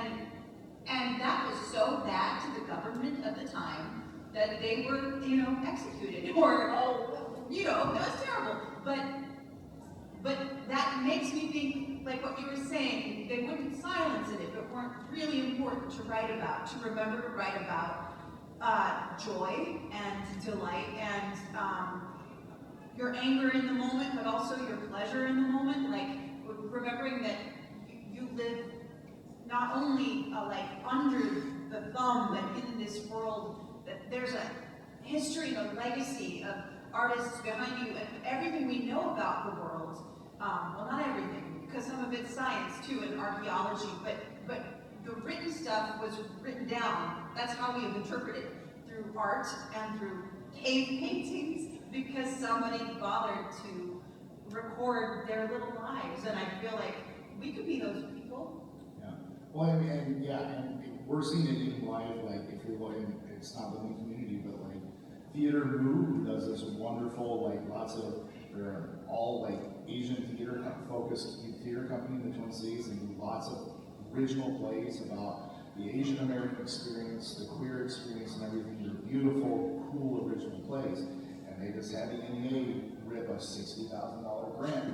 S2: And that was so bad to the government of the time that they were, you know, executed or, you know, that was terrible. But that makes me think, like what you were saying, they wouldn't silence it if it weren't really important to write about, to remember to write about joy and delight and your anger in the moment, but also your pleasure in the moment. Like remembering that you live not only like under the thumb, but in this world, that there's a history and a legacy of artists behind you, and everything we know about the world. Well, not everything, because some of it's science too and archaeology, but the written stuff was written down. That's how we have interpreted through art and through cave paintings, because somebody bothered to record their little lives. And I feel like we could be those people.
S1: Yeah. Well, and we're seeing it even live, like if you're looking, it's not the community, but like Theater Move does this wonderful, like they're all like Asian theater focused theater company in the Twin Cities, and do lots of original plays about the Asian American experience, the queer experience, and everything. They're beautiful, cool, original plays. And they just had the NEA rip a $60,000 grant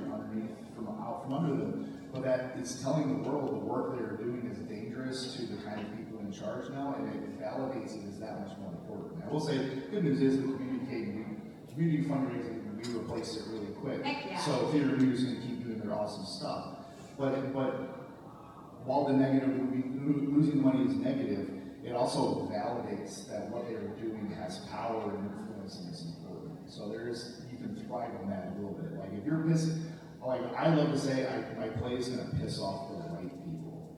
S1: from under them. But that is telling the world the work they are doing is dangerous to the kind of people in charge now, and it validates it as that much more important. I will say, good news is the community fundraising, we replaced it really quick.
S2: Heck yeah.
S1: So Theater News is going to keep doing their awesome stuff. But while the losing money is negative, it also validates that what they are doing has power and influence and is important. So you can thrive on that a little bit. Like if you're missing, like I love to say, my play is going to piss off the right people.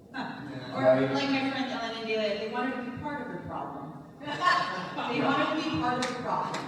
S2: Or
S1: right?
S2: like my friend Ellen and Delia, they wanted to be part of the problem. They wanted to be part of the problem.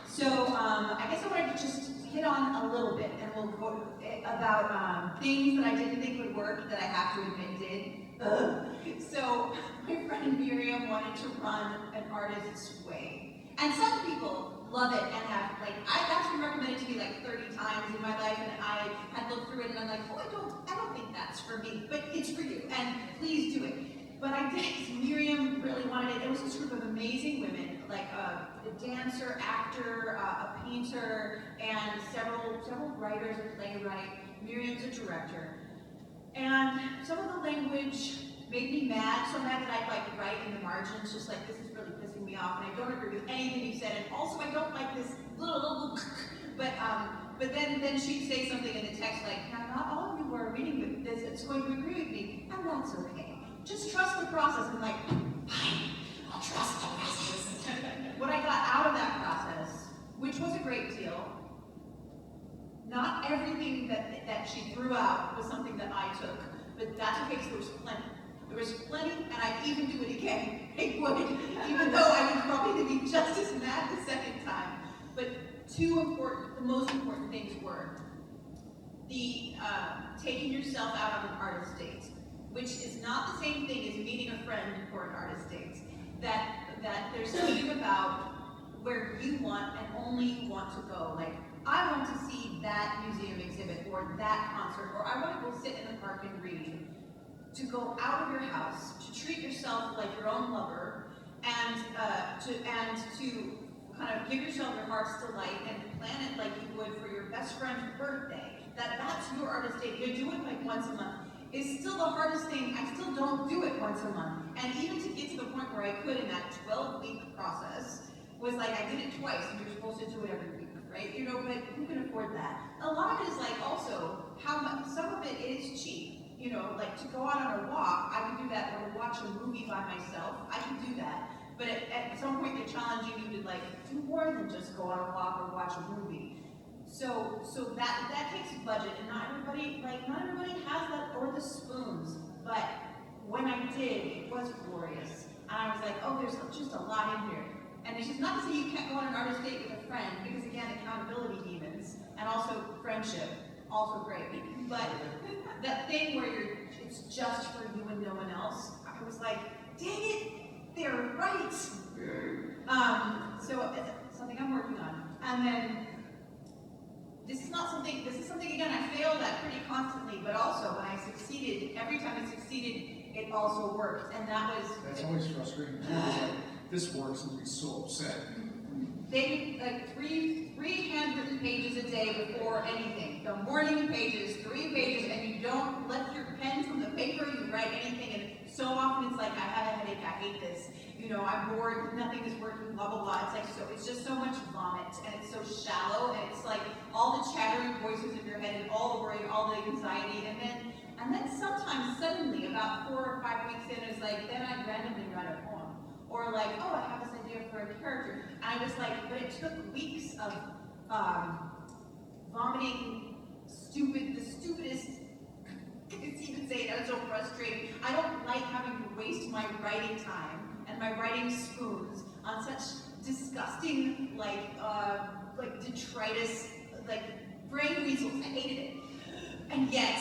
S2: So I guess I wanted to just hit on a little bit, and we'll go about things that I didn't think would work that I have to admit did. So my friend Miriam wanted to run an artist's way. And some people love it and have, like, that's been recommended to me like 30 times in my life, and I had looked through it and I'm like, oh, I don't think that's for me, but it's for you, and please do it. But I did. Miriam really wanted it. It was this group of amazing women, like a dancer, actor, a painter, and several writers, a playwright. Miriam's a director. And some of the language made me mad, so mad that I'd like write in the margins, just like, this is really pissing me off, and I don't agree with anything you said, and also I don't like this little but then she'd say something in the text like, now not all of you are reading this, it's going to agree with me, and that's okay. Just trust the process. I'm like, fine, I'll trust the process. What I got out of that process, which was a great deal, not everything that she threw out was something that I took, but that's okay because there was plenty. There was plenty, and I'd even do it again. I would, even though I would probably be just as mad the second time. But the most important things were the taking yourself out on an artist date, which is not the same thing as meeting a friend for an artist date. That there's something about where you want and only you want to go. Like, I want to see that museum exhibit or that concert, or I want to go sit in the park and read. To go out of your house, to treat yourself like your own lover, and to kind of give yourself your heart's delight and plan it like you would for your best friend's birthday. that's your artist day. You do it like once a month. It's still the hardest thing. I still don't do it once a month. And even to get to the point where I could in that 12-week process was like I did it twice and you're supposed to do it every week, right? You know, but who can afford that? A lot of it is like also how much, some of it is cheap. You know, like to go out on a walk, I could do that, or to watch a movie by myself, I could do that. But at some point they're challenging you to like do more than just go on a walk or watch a movie. So that takes budget, and not everybody has that or the spoons. But when I did, it was glorious. And I was like, oh, there's just a lot in here. And it's just not to say you can't go on an artist date with a friend, because again, accountability demons, and also friendship, also great. But that thing where it's just for you and no one else, I was like, dang it, they're right. So it's something I'm working on. And then this is something again I failed at pretty constantly, but also when I succeeded, every time I succeeded, it also worked. And
S1: that's always frustrating. Like, this works and be so upset.
S2: They like three handwritten pages a day before anything. The morning pages, 3 pages, and you don't lift your pen from the paper, you write anything, and so often it's like, I have a headache, I hate this, you know, I'm bored, nothing is working, blah, blah, blah. It's like, so it's just so much vomit, and it's so shallow, and it's like all the chattering voices in your head, and all the worry, all the anxiety, and then sometimes suddenly, about 4 or 5 weeks in, it's like, then I randomly write a poem. Or like, oh, I have this idea for a character. And I was like, but it took weeks of vomiting the stupidest, it's even saying I was so frustrated. I don't like having to waste my writing time and my writing spoons on such disgusting, like detritus, like brain weasels. I hated it. And yet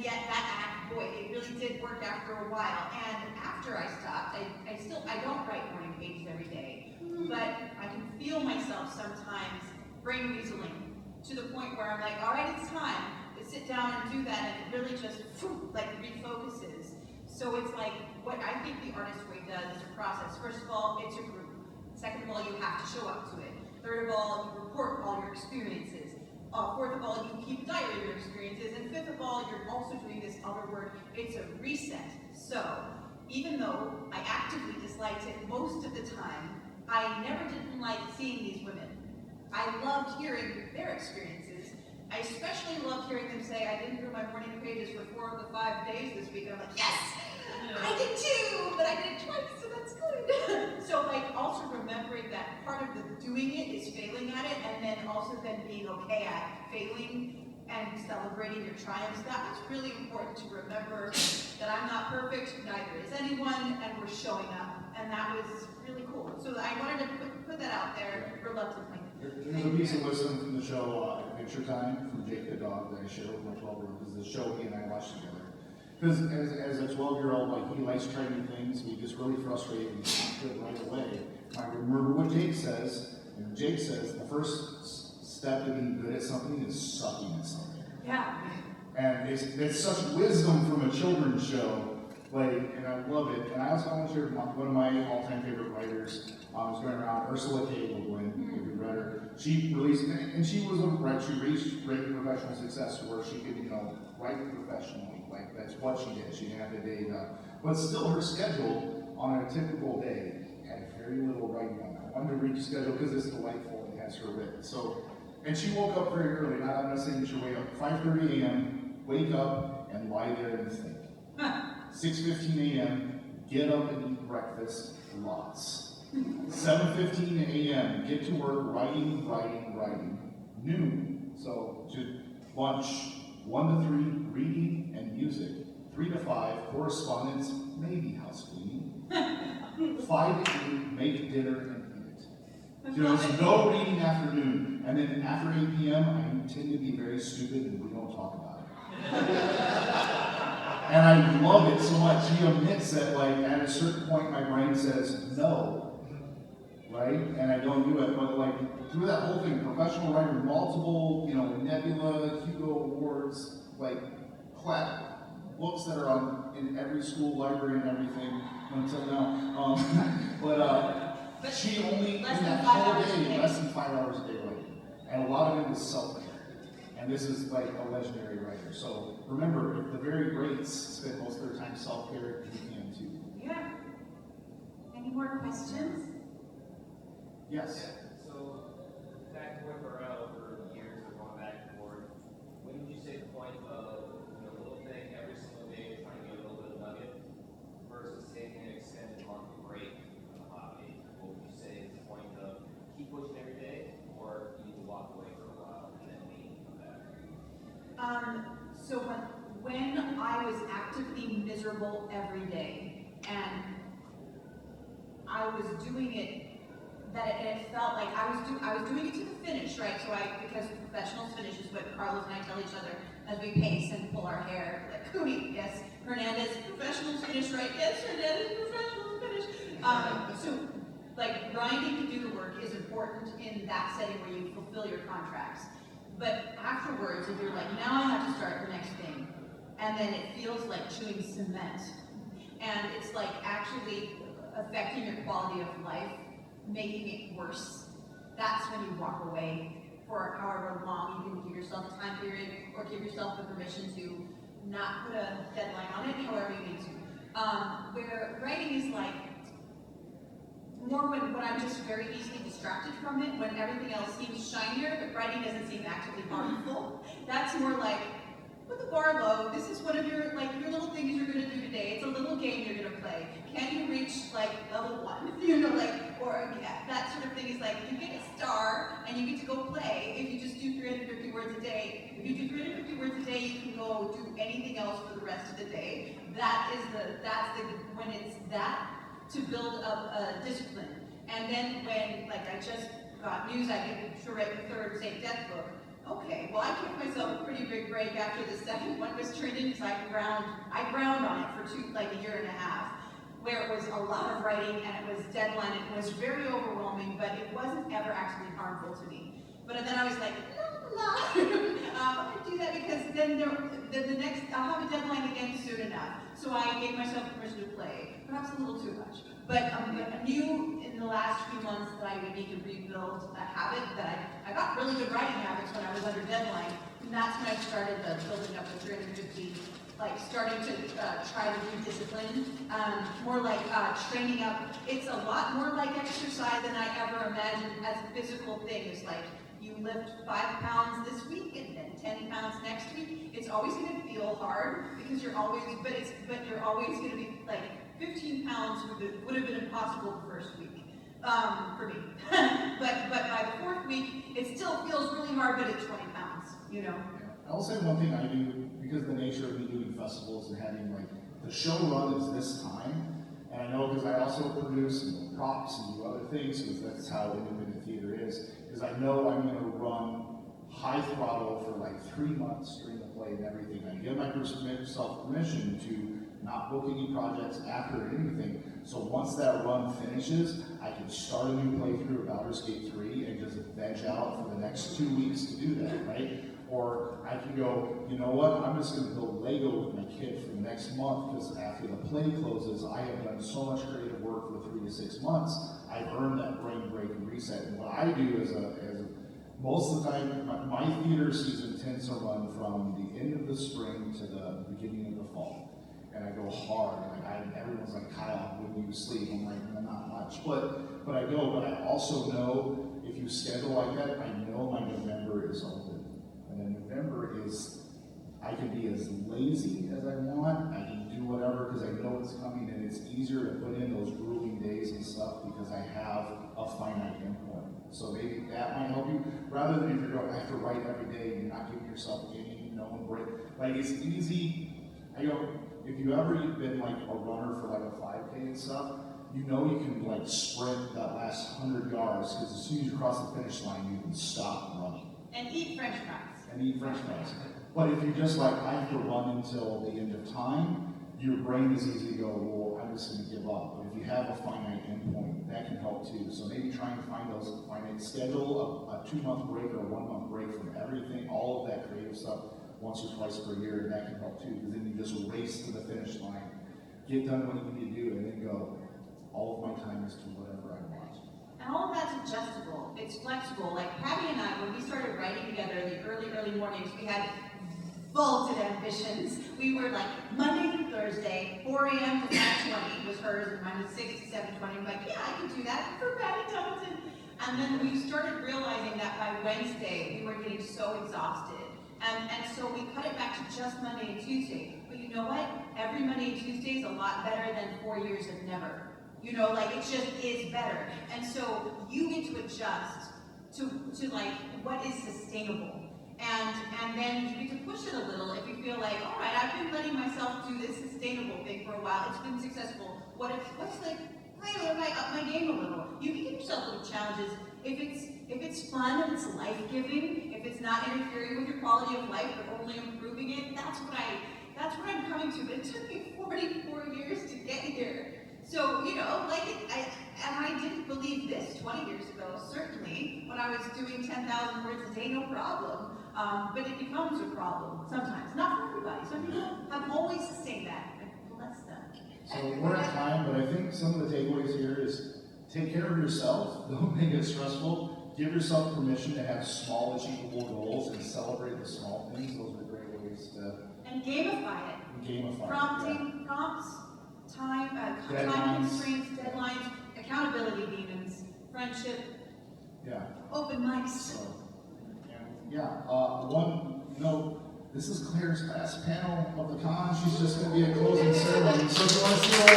S2: that act, boy, it really did work after a while. And after I stopped, I don't write morning pages every day, but I can feel myself sometimes brain weaseling to the point where I'm like, all right, it's time to sit down and do that, and it really just like refocuses. So it's like what I think the artist way does is a process. First of all, it's a group. Second of all, you have to show up to it. Third of all, you report all your experiences. Fourth of all, you keep a diary of your experiences. And fifth of all, you're also doing this other work. It's a reset. So even though I actively disliked it most of the time, I never didn't like seeing these women. I loved hearing their experiences. I especially loved hearing them say, I didn't do my morning pages for 4 of the 5 days this week. And I'm like, yes, I did too, but I did it twice, so that's good. So like also remembering that part of the doing it is failing at it, and then also then being okay at failing and celebrating your triumphs. That was really important to remember that I'm not perfect, neither is anyone, and we're showing up. And that was really cool. So I wanted to put that out there reluctantly.
S1: There's a piece of wisdom from the show Adventure Time from Jake the dog that I shared with my 12-year-old, because the show he and I watched together. Because as a 12-year-old, like, he likes trying new things, he gets really frustrated and he's not good right away. I remember what Jake says, and Jake says the first step to being good at something is sucking at something.
S2: Yeah.
S1: And it's such wisdom from a children's show, like, and I love it. And I also want to share one of my all-time favorite writers. I was going around, Ursula K. Le Guin, if you read her. She released, and she was a writer. She reached great professional success to where she could, you know, write professionally. Like, that's what she did. She didn't have to date. But still, her schedule on a typical day had very little writing on it. I wanted to read the schedule because it's delightful and has her written. So, and she woke up very early. I'm not saying she wake up 5:30 a.m. Wake up and lie there and think. 6:15 a.m. Get up and eat breakfast. Lots. 7:15 a.m. Get to work. Writing. Noon. So to lunch. 1 to 3, reading and music. 3 to 5, correspondence, maybe house cleaning. 5 to 8, make dinner and eat it. So there's no reading afternoon. And then after 8 p.m., I tend to be very stupid and we don't talk about it. And I love it so much. He admits that, like, at a certain point, my brain says no. Right? And I don't do it. But, like, through that whole thing, professional writer, multiple, you know, Nebula, Hugo Awards, like, books that are in every school library and everything until now. But she only, in that whole day, less than 5 hours a day writing. And a lot of it was self-care. And this is like a legendary writer. So remember, if the very greats spend most of their time self-care, you can too.
S2: Yeah. Any more questions?
S1: Yes.
S6: So, back to what Burnouts over the years of going back and forth, when would you say the point of, a little thing every single day, trying to get a little bit of nugget, versus taking an extended monthly break from the hobby? What would you say is the point of keep pushing every day, or you need to walk away for a while and then maybe come back?
S2: So when I was actively miserable every day, and I was doing it, it felt like I was doing it to the finish, right? So because professionals finish is what Carlos and I tell each other as we pace and pull our hair. Like Cooney, yes. Hernandez, professionals finish, right? Yes, Hernandez, professionals finish. So like grinding to do the work is important in that setting where you fulfill your contracts. But afterwards, if you're like, now I have to start the next thing, and then it feels like chewing cement, and it's like actually affecting your quality of life, making it worse. That's when you walk away for however long. You can give yourself a time period or give yourself the permission to not put a deadline on it, however you need to. Where writing is like more when I'm just very easily distracted from it, when everything else seems shinier, but writing doesn't seem actively harmful. That's more like, put the bar low. This is one of your little things you're gonna do today. It's a little game you're gonna play. Can you reach level 1? Or that sort of thing is like, you get a star and you get to go play if you just do 350 words a day. If you do 350 words a day, you can go do anything else for the rest of the day. When it's that, to build up a discipline. And then when, I just got news I get to write the third St. Death book, okay, well I gave myself a pretty big break after the second one was turned in because I ground on it for a year and a half, where it was a lot of writing and it was deadline, it was very overwhelming, but it wasn't ever actually harmful to me. But then I was like, I'm gonna do that because then the next, I'll have a deadline again soon enough. So I gave myself permission to play, perhaps a little too much. But I knew in the last few months that I would need to rebuild a habit that I got really good writing habits when I was under deadline. And that's when I started building up the 350, starting to try to do discipline, more like training up. It's a lot more like exercise than I ever imagined as a physical thing. It's like you lift 5 pounds this week and then 10 pounds next week. It's always going to feel hard because you're always going to be 15 pounds would have been impossible the first week for me. but by the fourth week, it still feels really hard, but it's 20 pounds,
S1: Yeah. I'll say one thing I do, because of the nature of me doing festivals and having the show run is this time, and I know because I also produce and props and do other things, because that's how independent theater is I know I'm going to run high throttle for 3 months during the play and everything. I give myself permission to not book any projects after anything. So once that run finishes, I can start a new playthrough of Baldur's Gate 3 and just veg out for the next 2 weeks to do that, right? Or I can go, you know what, I'm just going to build Lego with my kid for the next month because after the play closes, I have done so much creative work for 3 to 6 months. I've earned that brain break and reset. And what I do is most of the time, my theater season tends to run from the end of the spring to the beginning of the fall. And I go hard. Everyone's like, Kyle, when you sleep? I'm like, no, not much. But I go. But I also know if you schedule like that, I know my November is open. And then November is, I can be as lazy as I want. I can do whatever because I know it's coming, and it's easier to put in those grueling days and stuff because I have a finite endpoint. So maybe that might help you, rather than if you're going, I have to write every day and you're not giving yourself any known break. It's easy. If you ever been a runner for a 5K and stuff, you know you can sprint that last 100 yards because as soon as you cross the finish line, you can stop running.
S2: And eat French fries.
S1: But if you just I have to run until the end of time, your brain is easy to go, well, I'm just going to give up. But if you have a finite endpoint, that can help too. So maybe trying to find those finite, schedule a 2-month break or a 1-month break from everything, all of that creative stuff once or twice per year, and that can help too, because then you just race to the finish line, get done what you need to do, and then go, all of my time is to whatever I want.
S2: And all of that's adjustable. It's flexible. Patty and I, when we started writing together in the early mornings. We had vaulted ambitions. We were like Monday through Thursday, 4 a.m. to 5:20 was hers, and mine was 6 to 7:20. I'm like, yeah, I can do that for Patty Thompson. And then we started realizing that by Wednesday, we were getting so exhausted. And so we cut it back to just Monday and Tuesday. But you know what? Every Monday and Tuesday is a lot better than 4 years of never. You know, like it just is better. And so you get to adjust to like what is sustainable. And then you get to push it a little if you feel like, all right, I've been letting myself do this sustainable thing for a while. It's been successful. What's like, I might up my game a little. You can give yourself little challenges. If it's fun and it's life-giving, if it's not interfering with your quality of life but only improving it, that's what I'm coming to. But it took me 44 years to get here. So, you know, like I didn't believe this 20 years ago, certainly, when I was doing 10,000 words a day, no problem. But it becomes a problem sometimes. Not for everybody. Some people have always sustained that. And bless them.
S1: So we're at time, but I think some of the takeaways here is take care of yourself. Don't make it stressful. Give yourself permission to have small, achievable goals and celebrate the small things. Those are great ways to
S2: And gamify it.
S1: gamify.
S2: Prompting, prompts, time constraints, deadlines, accountability demons, friendship,
S1: Yeah.
S2: open mics.
S1: So, one note. This is Claire's last panel of the con. She's just going to be a closing ceremony. So if you want to see what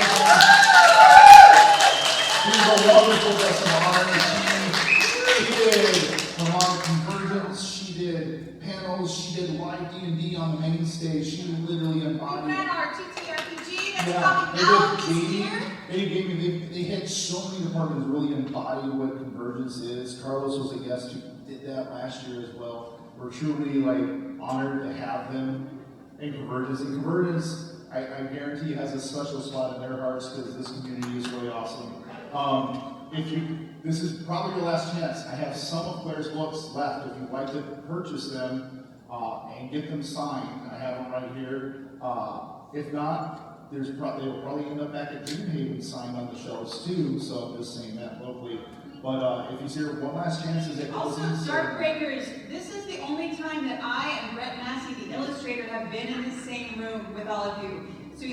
S1: she's a wonderful guest of honor. She did Vermont CONvergence. She did panels. She did live D&D on the main stage. She literally
S2: We
S1: embodied.
S2: ran our TTRPG that's
S1: Yeah,
S2: coming out this
S1: they
S2: year.
S1: they had so many departments really embody what CONvergence is. Carlos was a guest who did that last year as well. We're truly honored to have them in CONvergence. And CONvergence, I guarantee, has a special spot in their hearts because this community is really awesome. This is probably your last chance. I have some of Claire's books left. If you'd like to purchase them and get them signed, I have them right here. If not, they will probably end up back at Dreamhaven signed on the shelves too. So I'm just saying that locally. But if he's here, one last chance is at
S2: Also,
S1: closing.
S2: Darkbreakers, this is the only time that I and Brett Massey, the illustrator, have been in the same room with all of you. So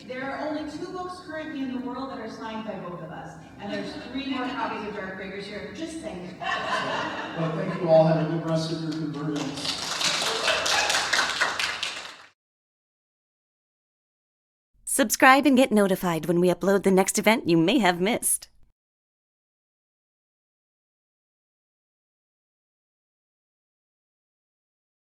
S2: there are only 2 books currently in the world that are signed by both of us. And there's 3 more copies of Darkbreakers here. Just saying.
S1: Well, thank you all. Have a good rest of your CONvergence.
S7: Subscribe and get notified when we upload the next event you may have missed.